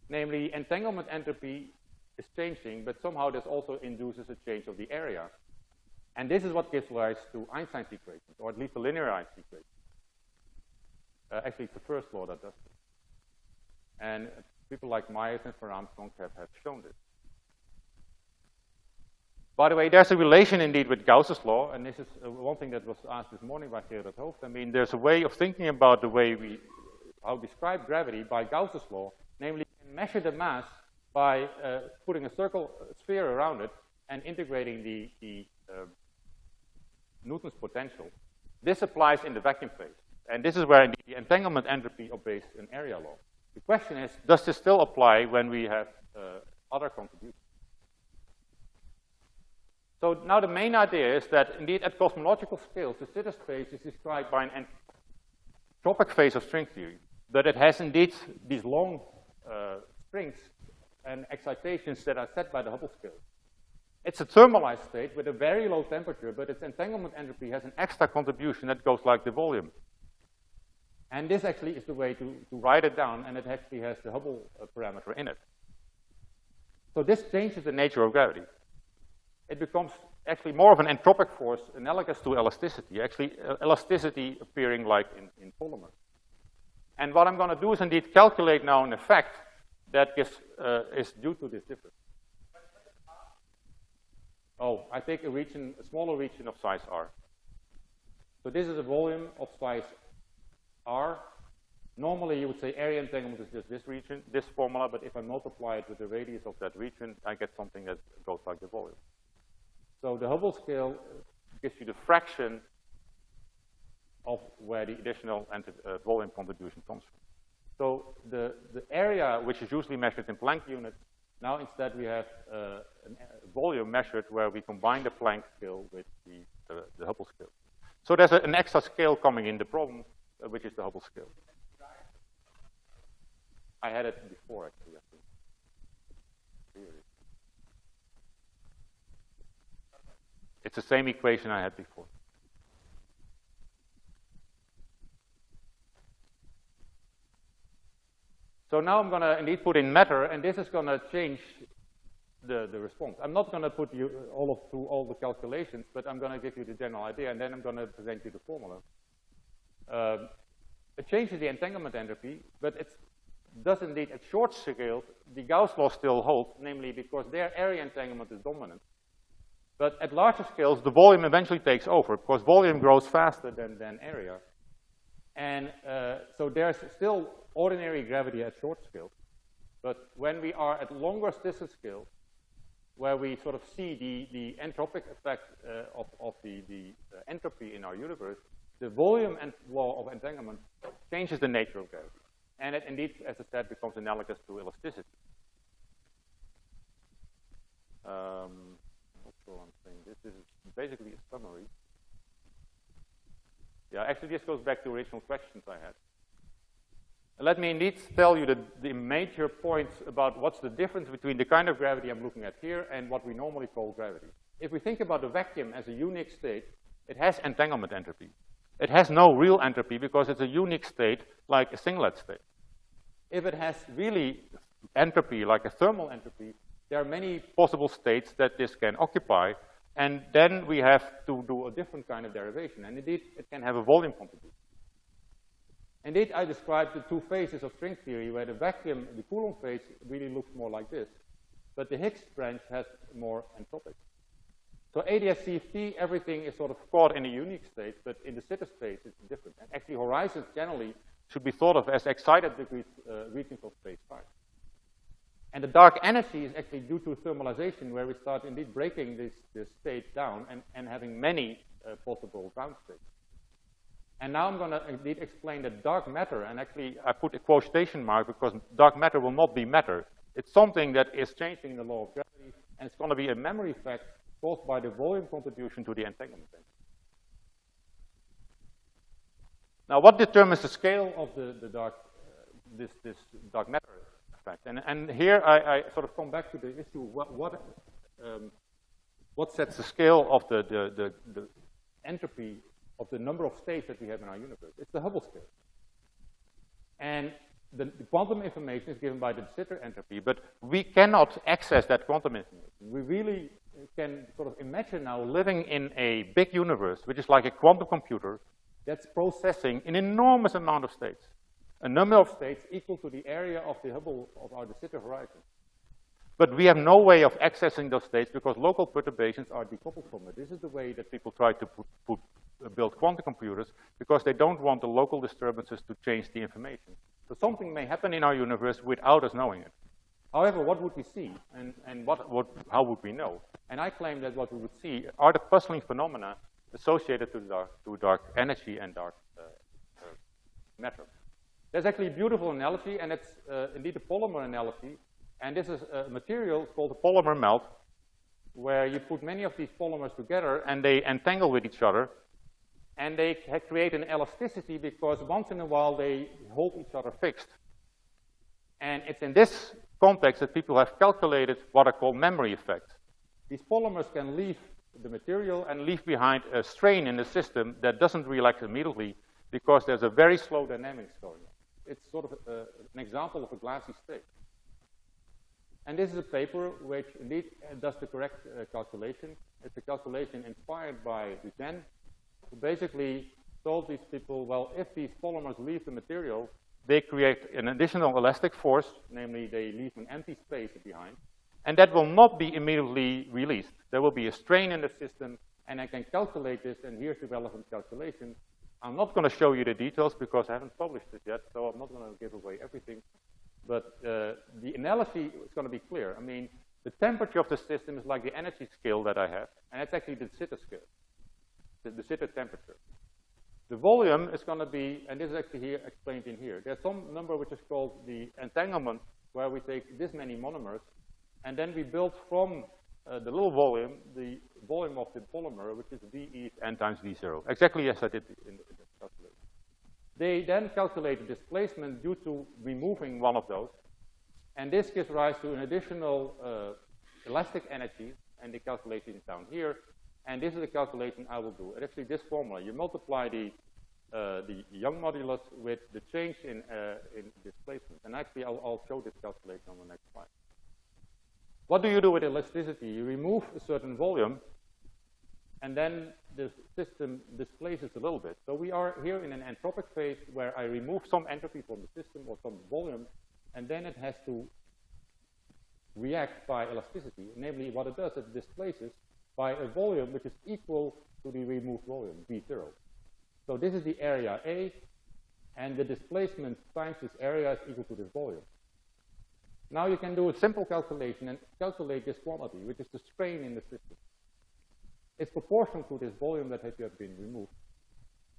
Namely, entanglement entropy is changing, but somehow this also induces a change of the area. And this is what gives rise to Einstein's equations, or at least the linearized equation. Actually, it's the first law that does this. And people like Myers and Van Armstrong have shown this. By the way, there's a relation indeed with Gauss's law, and this is one thing that was asked this morning by Gerard Hooft. I mean, there's a way of thinking about the way we describe gravity by Gauss's law, namely measure the mass by putting a sphere around it and integrating the Newton's potential. This applies in the vacuum phase, and this is where the entanglement entropy obeys an area law. The question is, does this still apply when we have other contributions? So now the main idea is that indeed at cosmological scales, the Sitter space is described by an entropic phase of string theory, but it has indeed these long strings and excitations that are set by the Hubble scale. It's a thermalized state with a very low temperature, but its entanglement entropy has an extra contribution that goes like the volume. And this actually is the way to write it down, and it actually has the Hubble parameter in it. So this changes the nature of gravity. It becomes actually more of an entropic force analogous to elasticity, actually elasticity appearing like in polymers. And what I'm going to do is indeed calculate now an effect that is due to this difference. Oh, I take a smaller region of size r. So this is a volume of size r, Normally, you would say area entanglement is just this region, this formula, but if I multiply it with the radius of that region, I get something that goes like the volume. So the Hubble scale gives you the fraction of where the additional volume contribution comes from. So the area, which is usually measured in Planck units, now instead we have a volume measured where we combine the Planck scale with the Hubble scale. So there's an extra scale coming in the problem, which is the Hubble scale. I had it before, actually, I think. Here. It's the same equation I had before. So now I'm going to indeed put in matter, and this is going to change the response. I'm not going to put you through all the calculations, but I'm going to give you the general idea, and then I'm going to present you the formula. It changes the entanglement entropy, but it does indeed, at short scale, the Gauss law still holds, namely because their area entanglement is dominant. But at larger scales, the volume eventually takes over, because volume grows faster than area. And so there's still ordinary gravity at short scale. But when we are at longer distance scale, where we sort of see the entropic effect of the entropy in our universe, the volume and law of entanglement changes the nature of gravity. And it indeed, as I said, becomes analogous to elasticity. I'm not sure I'm saying this. This is basically a summary. Yeah, actually, this goes back to original questions I had. Let me indeed tell you the major points about what's the difference between the kind of gravity I'm looking at here and what we normally call gravity. If we think about the vacuum as a unique state, it has entanglement entropy. It has no real entropy because it's a unique state like a singlet state. If it has really entropy, like a thermal entropy, there are many possible states that this can occupy, and then we have to do a different kind of derivation. And indeed, it can have a volume contribution. Indeed, I described the two phases of string theory, where the vacuum, the Coulomb phase, really looks more like this. But the Higgs branch has more entropic. So ADS-CFT, everything is sort of caught in a unique state, but in the Sitter space, it's different. And actually, horizons generally should be thought of as excited degrees regions of space-time. And the dark energy is actually due to thermalization, where we start indeed breaking this state down and having many possible ground states. And now I'm going to indeed explain that dark matter, and actually I put a quotation mark because dark matter will not be matter. It's something that is changing the law of gravity, and it's going to be a memory effect caused by the volume contribution to the entanglement. Now, what determines the scale of the dark, this dark matter effect? And here I sort of come back to the issue: what sets the scale of the entropy of the number of states that we have in our universe? It's the Hubble scale. And the quantum information is given by the de Sitter entropy, but we cannot access that quantum information. We really can sort of imagine now living in a big universe, which is like a quantum computer that's processing an enormous amount of states, a number of states equal to the area of the Hubble of our de Sitter horizon. But we have no way of accessing those states because local perturbations are decoupled from it. This is the way that people try to build quantum computers, because they don't want the local disturbances to change the information. So something may happen in our universe without us knowing it. However, what would we see, and how would we know? And I claim that what we would see are the puzzling phenomena associated to dark energy and dark matter. There's actually a beautiful analogy, and it's indeed a polymer analogy. And this is a material called a polymer melt, where you put many of these polymers together and they entangle with each other. And they create an elasticity because once in a while they hold each other fixed. And it's in this context that people have calculated what are called memory effects. These polymers can leave the material and leave behind a strain in the system that doesn't relax immediately because there's a very slow dynamics going on. It's sort of an example of a glassy state. And this is a paper which indeed does the correct calculation. It's a calculation inspired by Duquesne, who basically told these people, well, if these polymers leave the material, they create an additional elastic force, namely they leave an empty space behind, and that will not be immediately released. There will be a strain in the system, and I can calculate this, and here's the relevant calculation. I'm not going to show you the details because I haven't published it yet, so I'm not going to give away everything. But the analogy is going to be clear. I mean, the temperature of the system is like the energy scale that I have, and it's actually the de Sitter scale, the Sitter temperature. The volume is going to be, and this is actually here explained in here. There's some number which is called the entanglement, where we take this many monomers, and then we build from the little volume, the volume of the polymer, which is V E n times V0, exactly as I did in the calculation. They then calculate the displacement due to removing one of those, and this gives rise to an additional elastic energy, and the calculation is down here. And this is the calculation I will do. And actually, this formula, you multiply the Young modulus with the change in displacement. And actually, I'll show this calculation on the next slide. What do you do with elasticity? You remove a certain volume, and then the system displaces a little bit. So we are here in an entropic phase where I remove some entropy from the system or some volume, and then it has to react by elasticity. Namely, what it does, it displaces by a volume which is equal to the removed volume, V0. So this is the area A, and the displacement times this area is equal to this volume. Now you can do a simple calculation and calculate this quantity, which is the strain in the system. It's proportional to this volume that has been removed,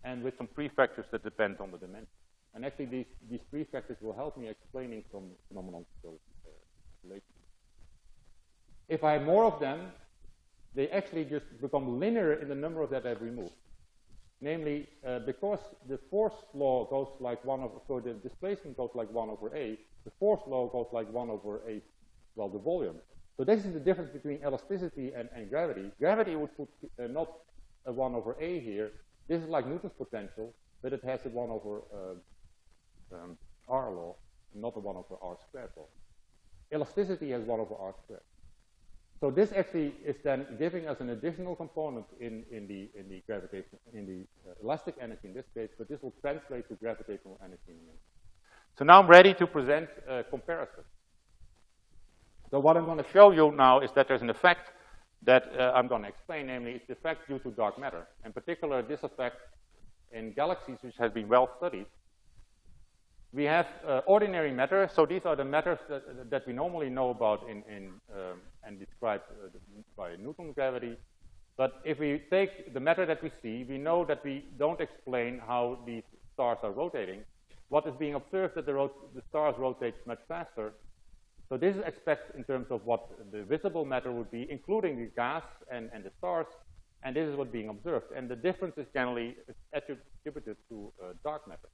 and with some prefactors that depend on the dimension. And actually, these prefactors will help me explaining some phenomenological relations. If I have more of them, they actually just become linear in the number that I've removed. Namely, because the force law goes like 1 over, so the displacement goes like 1 over A, the force law goes like 1 over A, well, the volume. So this is the difference between elasticity and gravity. Gravity would put not a 1 over A here. This is like Newton's potential, but it has a 1 over R law, not a 1 over R squared law. Elasticity has 1 over R squared. So this actually is then giving us an additional component in the elastic energy in this case, but this will translate to gravitational energy in a minute. So now I'm ready to present a comparison. So what I'm going to show you now is that there's an effect that I'm going to explain, namely it's the effect due to dark matter. In particular, this effect in galaxies, which has been well studied. We have ordinary matter, so these are the matters that we normally know about and described by Newton's gravity. But if we take the matter that we see, we know that we don't explain how these stars are rotating. What is being observed that the stars rotate much faster. So this is expected in terms of what the visible matter would be, including the gas and the stars, and this is what's being observed. And the difference is generally attributed to dark matter.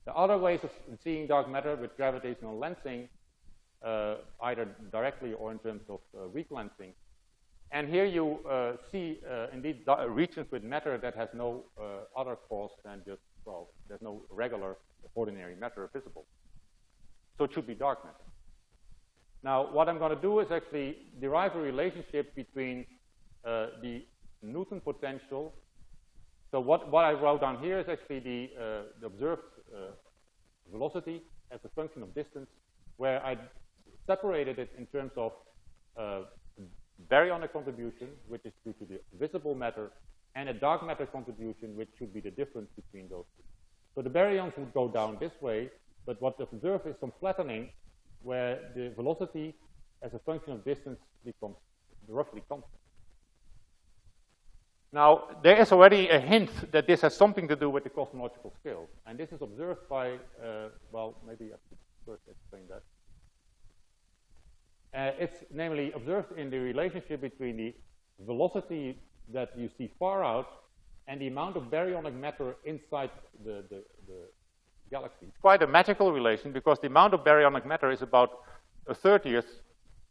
The other ways of seeing dark matter with gravitational lensing, either directly or in terms of weak lensing. And here you see, indeed, regions with matter that has no other cause than just, well, there's no regular ordinary matter visible. So it should be dark matter. Now, what I'm going to do is actually derive a relationship between the Newton potential. So what I wrote down here is actually the observed velocity as a function of distance, where I separated it in terms of baryonic contribution, which is due to the visible matter, and a dark matter contribution, which should be the difference between those two. So the baryons would go down this way, but what we observe is some flattening, where the velocity as a function of distance becomes roughly constant. Now, there is already a hint that this has something to do with the cosmological scale. And this is observed by, well, maybe I should first explain that. It's namely observed in the relationship between the velocity that you see far out and the amount of baryonic matter inside the galaxy. It's quite a magical relation because the amount of baryonic matter is about 1/30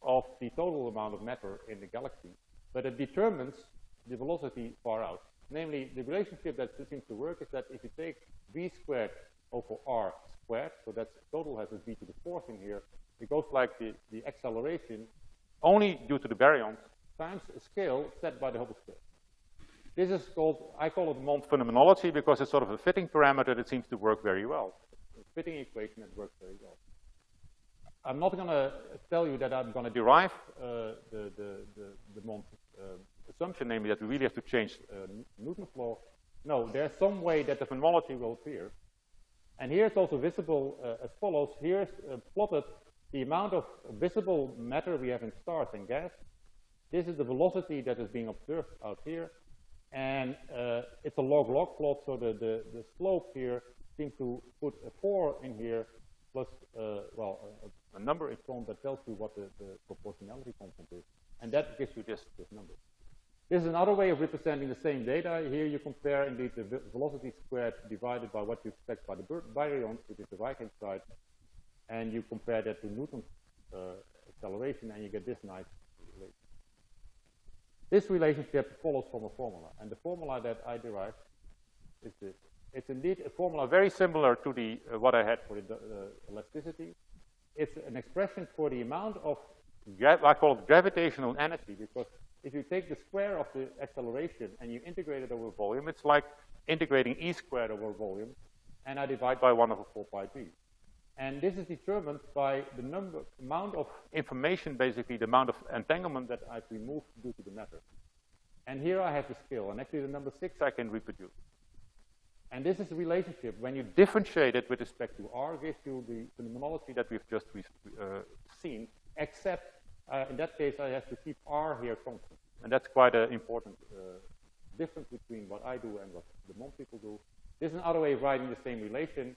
of the total amount of matter in the galaxy. But it determines the velocity far out. Namely, the relationship that seems to work is that if you take v squared over r squared, so that's total has a v to the 4th in here, it goes like the acceleration only due to the baryons times a scale set by the Hubble scale. This is called, I call it MOND phenomenology because it's sort of a fitting parameter that seems to work very well. A fitting equation that works very well. I'm not going to tell you that I'm going to derive the MOND assumption, namely that we really have to change Newton's law. No, there's some way that the phenomenology will appear. And here it's also visible as follows. Here's plotted the amount of visible matter we have in stars and gas. This is the velocity that is being observed out here. And it's a log-log plot, so the slope here seems to put a 4 in here, plus, a number in front that tells you what the proportionality constant is. And that gives you this number. This is another way of representing the same data. Here you compare, indeed, the velocity squared divided by what you expect by the baryons, which is the right-hand side, and you compare that to Newton's acceleration, and you get this nice relation. This relationship follows from a formula, and the formula that I derived is this. It's indeed a formula very similar to the what I had for the elasticity. It's an expression for the amount of, I call it gravitational energy, because if you take the square of the acceleration and you integrate it over volume, it's like integrating E squared over volume, and I divide by 1 over 4 pi b. And this is determined by the amount of information, basically the amount of entanglement that I've removed due to the matter. And here I have the scale, and actually the number 6 I can reproduce. And this is the relationship. When you differentiate it with respect to R, gives you the phenomenology that we've just seen, except in that case I have to keep R here constant. And that's quite an important difference between what I do and what the MOND people do. This is another way of writing the same relation.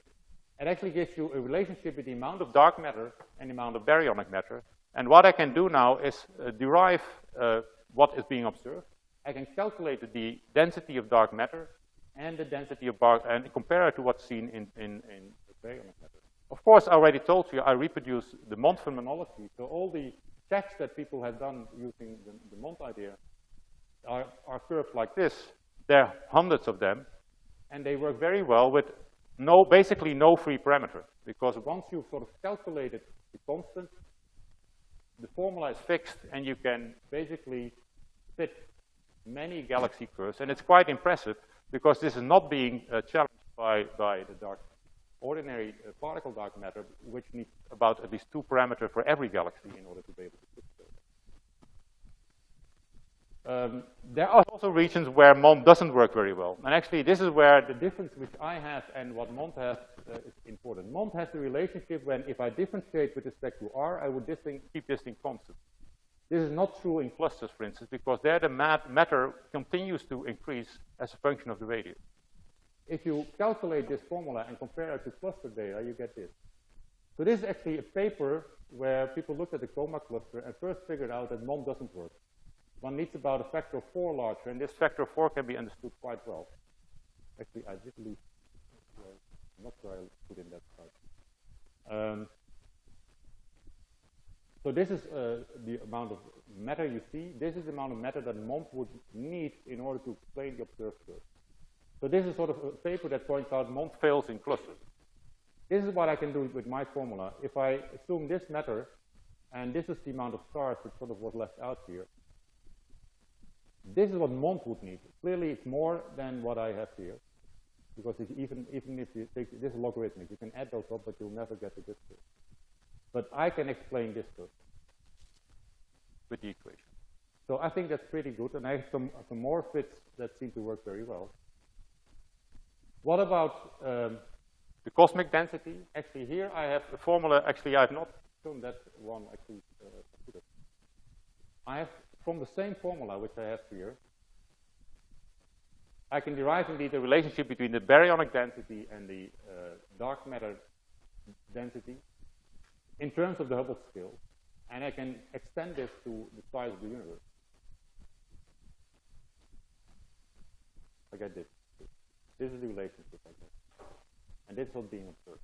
It actually gives you a relationship with the amount of dark matter and the amount of baryonic matter. And what I can do now is derive what is being observed. I can calculate the density of dark matter and the density of and compare it to what's seen in baryonic matter. Of course, I already told you I reproduce the MOND phenomenology. So all the checks that people have done using the MOND idea are curves like this. There are hundreds of them, and they work very well with basically no free parameter, because once you've sort of calculated the constant, the formula is fixed, and you can basically fit many galaxy curves, and it's quite impressive because this is not being challenged by the ordinary particle dark matter, which needs about at least 2 parameters for every galaxy in order to be able to fit it. There are also regions where MOND doesn't work very well. And actually, this is where the difference which I have and what MOND has is important. MOND has the relationship when if I differentiate with respect to R, I would keep this thing constant. This is not true in clusters, for instance, because there the matter continues to increase as a function of the radius. If you calculate this formula and compare it to cluster data, you get this. So this is actually a paper where people looked at the coma cluster and first figured out that MOND doesn't work. One needs about a factor of 4 larger, and this factor of 4 can be understood quite well. Actually, I did leave, not where I put in that slide. So this is the amount of matter you see. This is the amount of matter that MOND would need in order to explain the observed curve. So this is sort of a paper that points out MOND fails in clusters. This is what I can do with my formula. If I assume this matter, and this is the amount of stars that sort of was left out here, this is what MOND would need. Clearly, it's more than what I have here, because even if you take this logarithmic, you can add those up, but you'll never get to this curve. But I can explain this curve with the equation. So I think that's pretty good, and I have some more fits that seem to work very well. What about the cosmic density? Actually, here I have a formula. Actually, I have not shown that one. Actually, I have from the same formula which I have here. I can derive indeed the relationship between the baryonic density and the dark matter density in terms of the Hubble scale, and I can extend this to the size of the universe. I get this. This is the relationship I get. And this is what's being observed.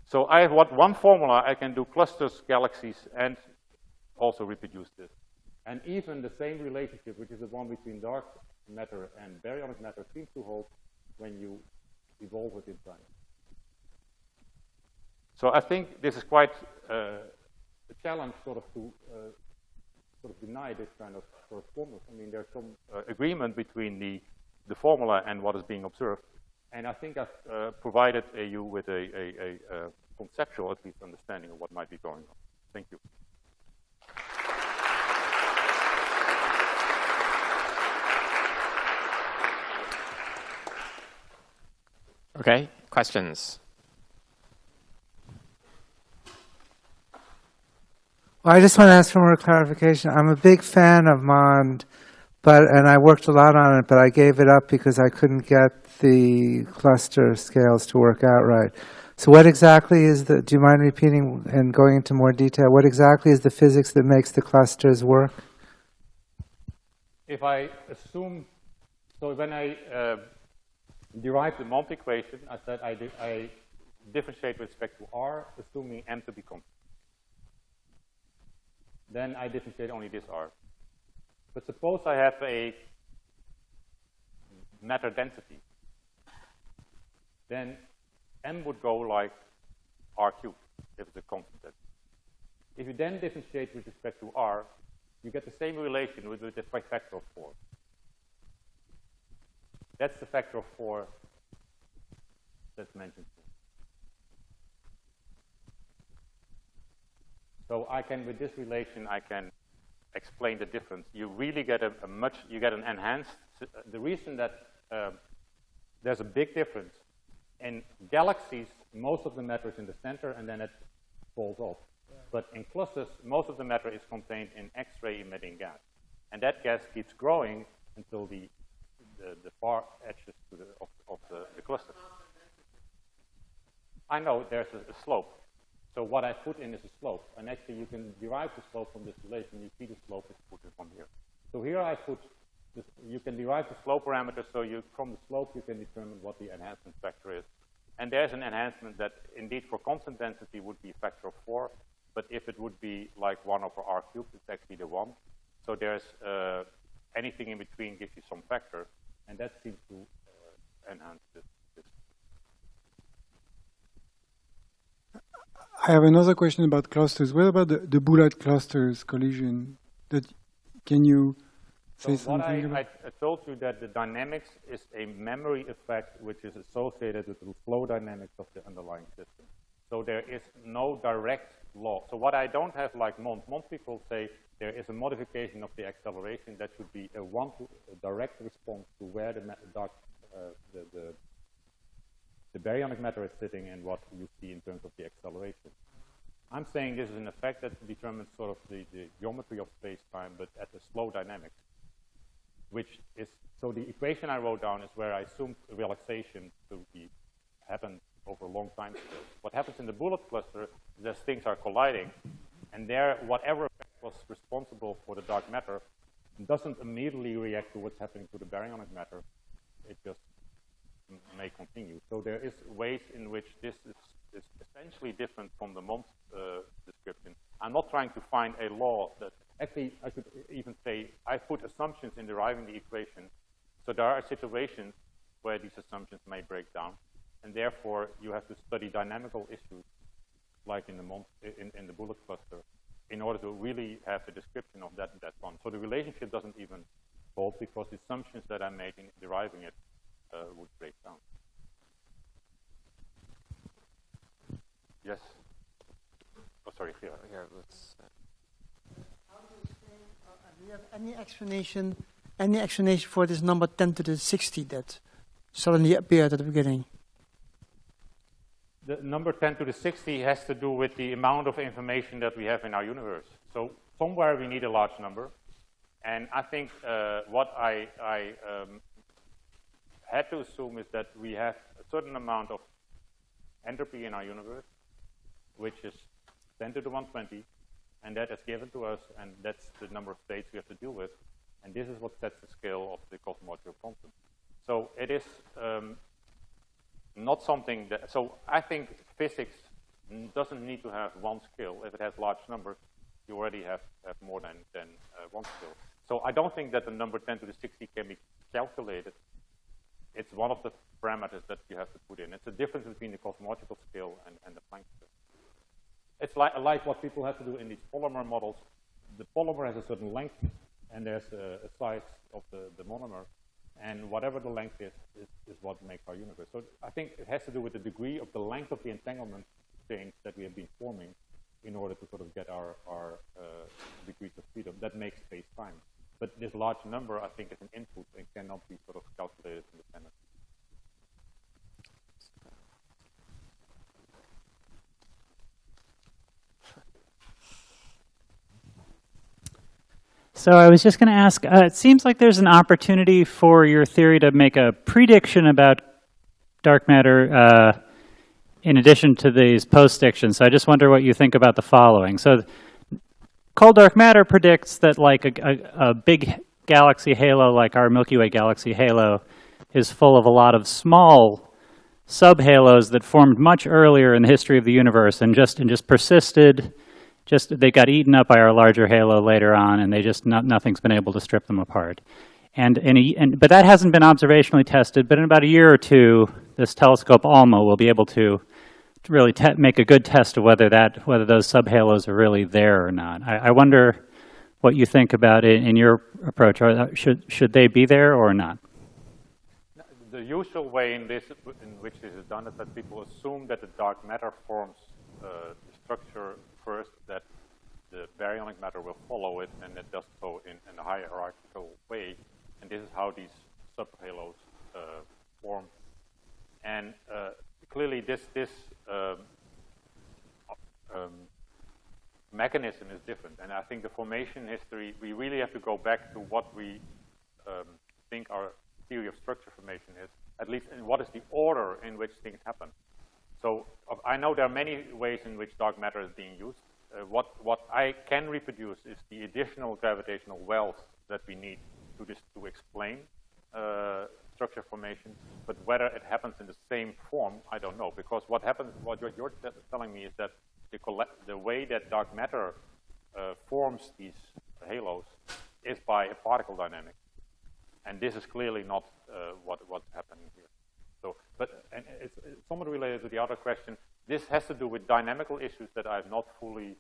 So I have one formula, I can do clusters, galaxies, and also reproduce this. And even the same relationship, which is the one between dark matter and baryonic matter, seems to hold when you evolve it in time. So I think this is quite a challenge sort of to deny this kind of correspondence. I mean, there's some agreement between the formula and what is being observed. And I think I've provided you with a conceptual, at least, understanding of what might be going on. Thank you. Okay, questions? Well, I just want to ask for more clarification. I'm a big fan of MOND, and I worked a lot on it, but I gave it up because I couldn't get the cluster scales to work out right. So what exactly is do you mind repeating and going into more detail, what exactly is the physics that makes the clusters work? If I assume, so when I derive the MOND equation, I said I differentiate with respect to R, assuming M to be constant. Then I differentiate only this R. But suppose I have a matter density. Then M would go like R cubed, if it's a constant density. If you then differentiate with respect to R, you get the same relation with the factor of 4. That's the factor of 4 that's mentioned here. So I can, with this relation, I can explain the difference. You really get you get an enhanced, the reason that there's a big difference. In galaxies, most of the matter is in the center and then it falls off. Yeah. But in clusters, most of the matter is contained in X-ray emitting gas. And that gas keeps growing until the far edges of the cluster. I know there's a slope. So what I put in is a slope. And actually you can derive the slope from this relation. You see the slope is put from here. So here I put, you can derive the slope parameter, so from the slope you can determine what the enhancement factor is. And there's an enhancement that indeed for constant density would be a factor of 4, but if it would be like 1 over R cubed, it's actually the 1. So there's anything in between gives you some factor, and that seems to enhance this. I have another question about clusters. What about the bullet clusters collision? Can you say something about? I told you that the dynamics is a memory effect which is associated with the flow dynamics of the underlying system. So there is no direct law. So what I don't have like MOND people say there is a modification of the acceleration that should be a direct response to where the baryonic matter is sitting and what you see in terms of the acceleration. I'm saying this is an effect that determines sort of the geometry of space-time, but at the slow dynamics, which is, so the equation I wrote down is where I assumed relaxation to happen over a long time scale. What happens in the bullet cluster is as things are colliding, and there, whatever effect was responsible for the dark matter doesn't immediately react to what's happening to the baryonic matter. It just may continue. So there is ways in which this is essentially different from the MOND description. I'm not trying to find a law that, actually I should even say, I put assumptions in deriving the equation. So there are situations where these assumptions may break down, and therefore you have to study dynamical issues like in the MOND, in the bullet cluster, in order to really have the description of that one. So the relationship doesn't even hold because the assumptions that I made in deriving it would break down. Yes. Oh, sorry. Here, let's. How do you explain? Do you have any explanation? Any explanation for this number 10 to the 60 that suddenly appeared at the beginning? The number 10 to the 60 has to do with the amount of information that we have in our universe. So somewhere we need a large number, and I think what I had to assume is that we have a certain amount of entropy in our universe, which is 10 to the 120, and that is given to us, and that's the number of states we have to deal with, and this is what sets the scale of the cosmological constant. So it is not something that, so I think physics doesn't need to have one scale. If it has large numbers, you already have more than one scale. So I don't think that the number 10 to the 60 can be calculated. It's one of the parameters that you have to put in. It's a difference between the cosmological scale and the Planck scale. It's like what people have to do in these polymer models. The polymer has a certain length, and there's a size of the monomer, and whatever the length is what makes our universe. So I think it has to do with the degree of the length of the entanglement chains that we have been forming in order to sort of get our degrees of freedom. That makes space-time. But this large number, I think, is an input and cannot be sort of calculated independently. So I was just going to ask, it seems like there's an opportunity for your theory to make a prediction about dark matter in addition to these postdictions. So I just wonder what you think about the following. So cold dark matter predicts that like a big galaxy halo like our Milky Way galaxy halo is full of a lot of small subhalos that formed much earlier in the history of the universe and just persisted. They got eaten up by our larger halo later on, and they just nothing's been able to strip them apart. But that hasn't been observationally tested. But in about a year or two, this telescope ALMA will be able to really make a good test of whether those subhalos are really there or not. I wonder what you think about it in your approach. Should they be there or not? The usual way in which this is done is that people assume that the dark matter forms the structure first, that the baryonic matter will follow it, and it does so in a hierarchical way. And this is how these subhalos form. And clearly, this mechanism is different. And I think the formation history, we really have to go back to what we think our theory of structure formation is, at least in what is the order in which things happen. So I know there are many ways in which dark matter is being used. What I can reproduce is the additional gravitational wells that we need to explain structure formation. But whether it happens in the same form, I don't know. Because what you're telling me is that the way that dark matter forms these halos is by a particle dynamic. And this is clearly not what's happening here. So, and it's somewhat related to the other question. This has to do with dynamical issues that I've not fully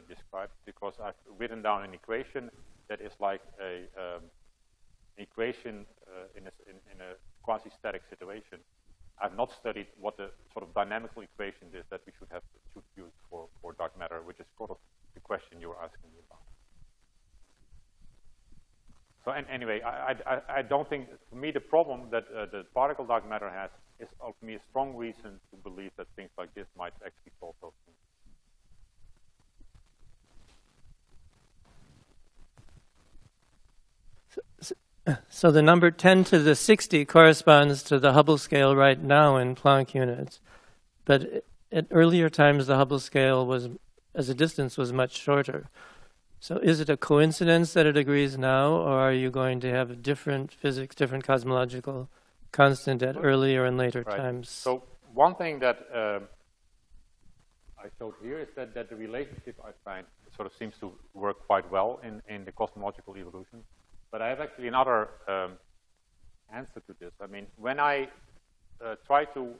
described, because I've written down an equation that is like an equation in a quasi-static situation. I've not studied what the sort of dynamical equation is that we should use for dark matter, which is sort of the question you were asking me about. So anyway, I don't think, for me, the problem that the particle dark matter has is, for me, a strong reason to believe that things like this might actually solve those things. So the number 10 to the 60 corresponds to the Hubble scale right now in Planck units. But at earlier times, the Hubble scale was, as a distance, was much shorter. So is it a coincidence that it agrees now, or are you going to have a different physics, different cosmological constant at earlier and later times? So one thing that I showed here is that the relationship I find sort of seems to work quite well in the cosmological evolution. But I have actually another answer to this. I mean, when I try to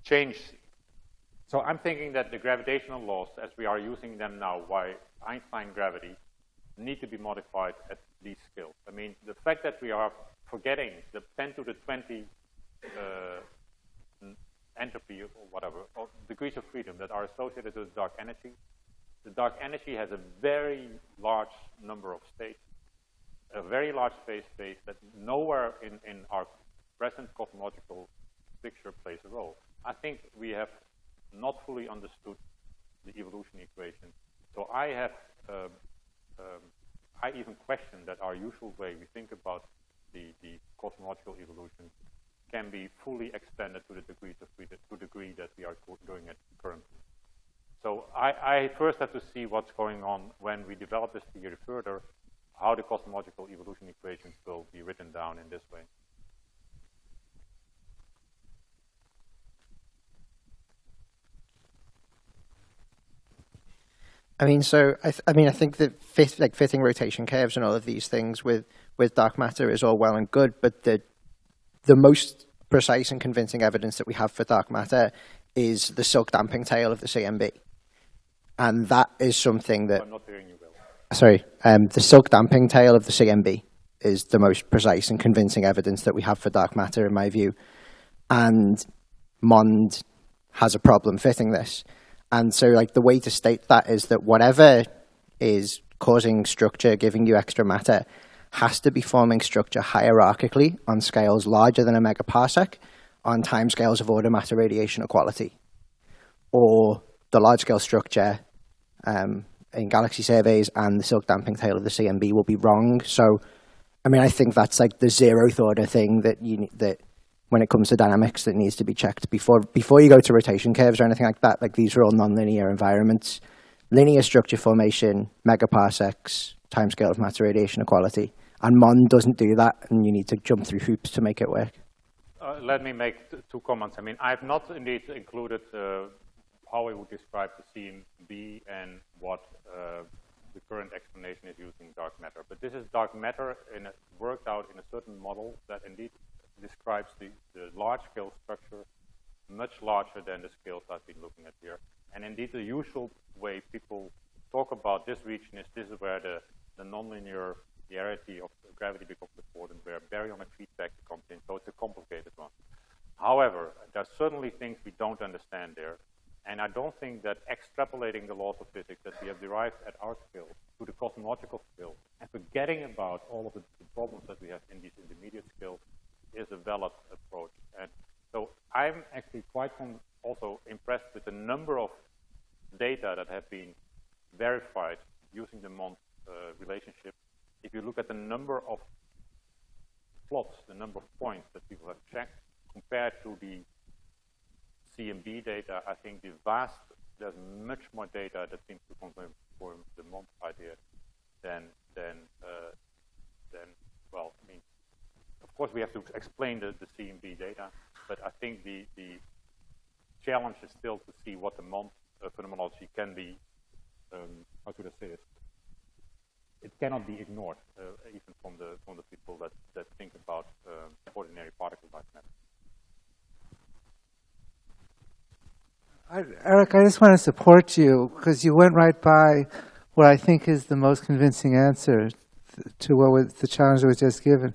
change, so I'm thinking that the gravitational laws, as we are using them now, by Einstein gravity, need to be modified at these scales. I mean, the fact that we are forgetting the 10 to the 20 entropy or whatever, or degrees of freedom that are associated with dark energy. The dark energy has a very large number of states, a very large phase space that nowhere in our present cosmological picture plays a role. I think we have not fully understood the evolution equation. So I have, I even question that our usual way we think about the cosmological evolution can be fully extended to the degree that we are doing it currently. So I first have to see what's going on when we develop this theory further, how the cosmological evolution equations will be written down in this way. I mean, so I think that fitting rotation curves and all of these things with dark matter is all well and good, but the most precise and convincing evidence that we have for dark matter is the silk damping tail of the CMB, and that is something that. I'm not hearing you well. Sorry, the silk damping tail of the CMB is the most precise and convincing evidence that we have for dark matter, in my view, and MOND has a problem fitting this. And so, like, the way to state that is that whatever is causing structure, giving you extra matter, has to be forming structure hierarchically on scales larger than a megaparsec, on timescales of order matter radiation equality. Or the large-scale structure in galaxy surveys and the silk damping tail of the CMB will be wrong. So, I mean, I think that's like the 0th order thing that that when it comes to dynamics that needs to be checked before you go to rotation curves or anything like that. Like, these are all nonlinear environments. Linear structure formation, megaparsecs, timescale of matter radiation equality. And MOND doesn't do that, and you need to jump through hoops to make it work. Let me make two comments. I mean, I've not indeed included how I would describe the CMB and what the current explanation is using dark matter. But this is dark matter worked out in a certain model that indeed describes the large-scale structure much larger than the scales I've been looking at here. And indeed, the usual way people talk about this region is this is where the nonlinearity of gravity becomes important, where baryonic feedback comes in. So it's a complicated one. However, there are certainly things we don't understand there. And I don't think that extrapolating the laws of physics that we have derived at our scale to the cosmological scale and forgetting about all of the problems that we have in these intermediate scales is a valid approach. And so I'm actually quite also impressed with the number of data that have been verified using the MOND relationship. If you look at the number of plots, the number of points that people have checked compared to the CMB data, I think there's much more data that seems to confirm the MOND idea than well, I mean, of course we have to explain the CMB data, but I think the challenge is still to see what the MOND phenomenology can be, how should I say it? It cannot be ignored, even from the people that think about ordinary particle dark matter. Erik, I just want to support you because you went right by what I think is the most convincing answer to what was the challenge that was just given.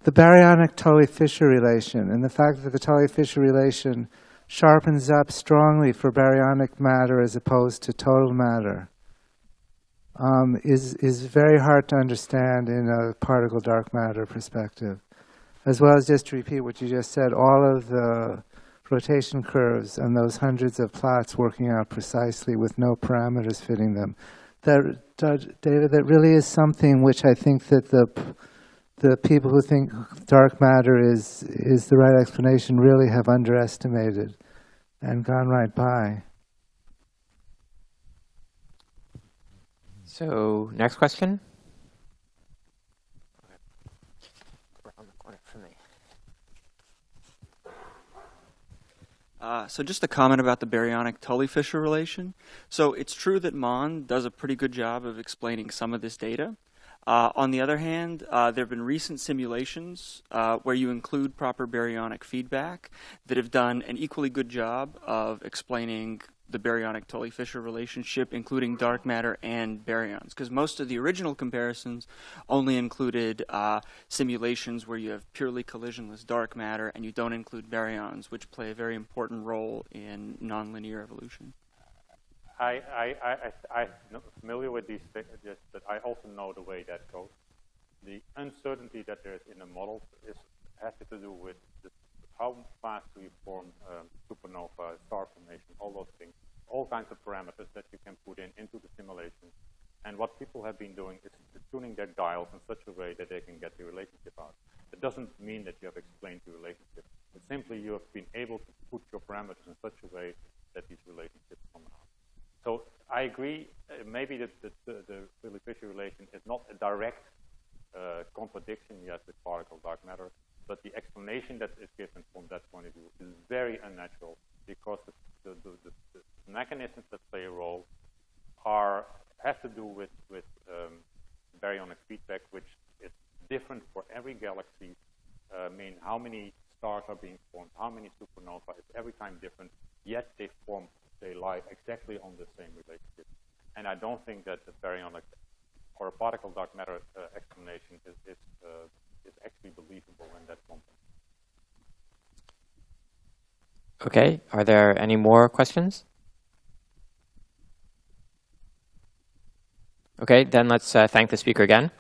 The baryonic Tully-Fisher relation, and the fact that the Tully-Fisher relation sharpens up strongly for baryonic matter as opposed to total matter, is very hard to understand in a particle dark matter perspective. As well as, just to repeat what you just said, all of the rotation curves and those hundreds of plots working out precisely with no parameters fitting them. David, that really is something which I think that the people who think dark matter is the right explanation really have underestimated and gone right by. So, next question. Around the corner for me. So just a comment about the baryonic Tully-Fisher relation. So it's true that MOND does a pretty good job of explaining some of this data. On the other hand, there have been recent simulations where you include proper baryonic feedback that have done an equally good job of explaining the baryonic Tully-Fisher relationship, including dark matter and baryons, because most of the original comparisons only included simulations where you have purely collisionless dark matter and you don't include baryons, which play a very important role in nonlinear evolution. I'm familiar with these things, but I also know the way that goes. The uncertainty that there is in the models has to do with how fast do you form supernova, star formation, all those things, all kinds of parameters that you can put into the simulation. And what people have been doing is tuning their dials in such a way that they can get the relationship out. It doesn't mean that you have explained the relationship. It's simply you have been able to put your parameters in such a way that these relationships come out. So I agree, maybe the Tully-Fisher relation is not a direct contradiction yet with particle dark matter, but the explanation that is given from that point of view is very unnatural because the mechanisms that play a role have to do with baryonic feedback, which is different for every galaxy. I mean, how many stars are being formed, how many supernovae, it's every time different, yet they lie exactly on the same relationship. And I don't think that the baryonic or a particle dark matter explanation is actually believable in that context. Okay, are there any more questions? Okay, then let's thank the speaker again.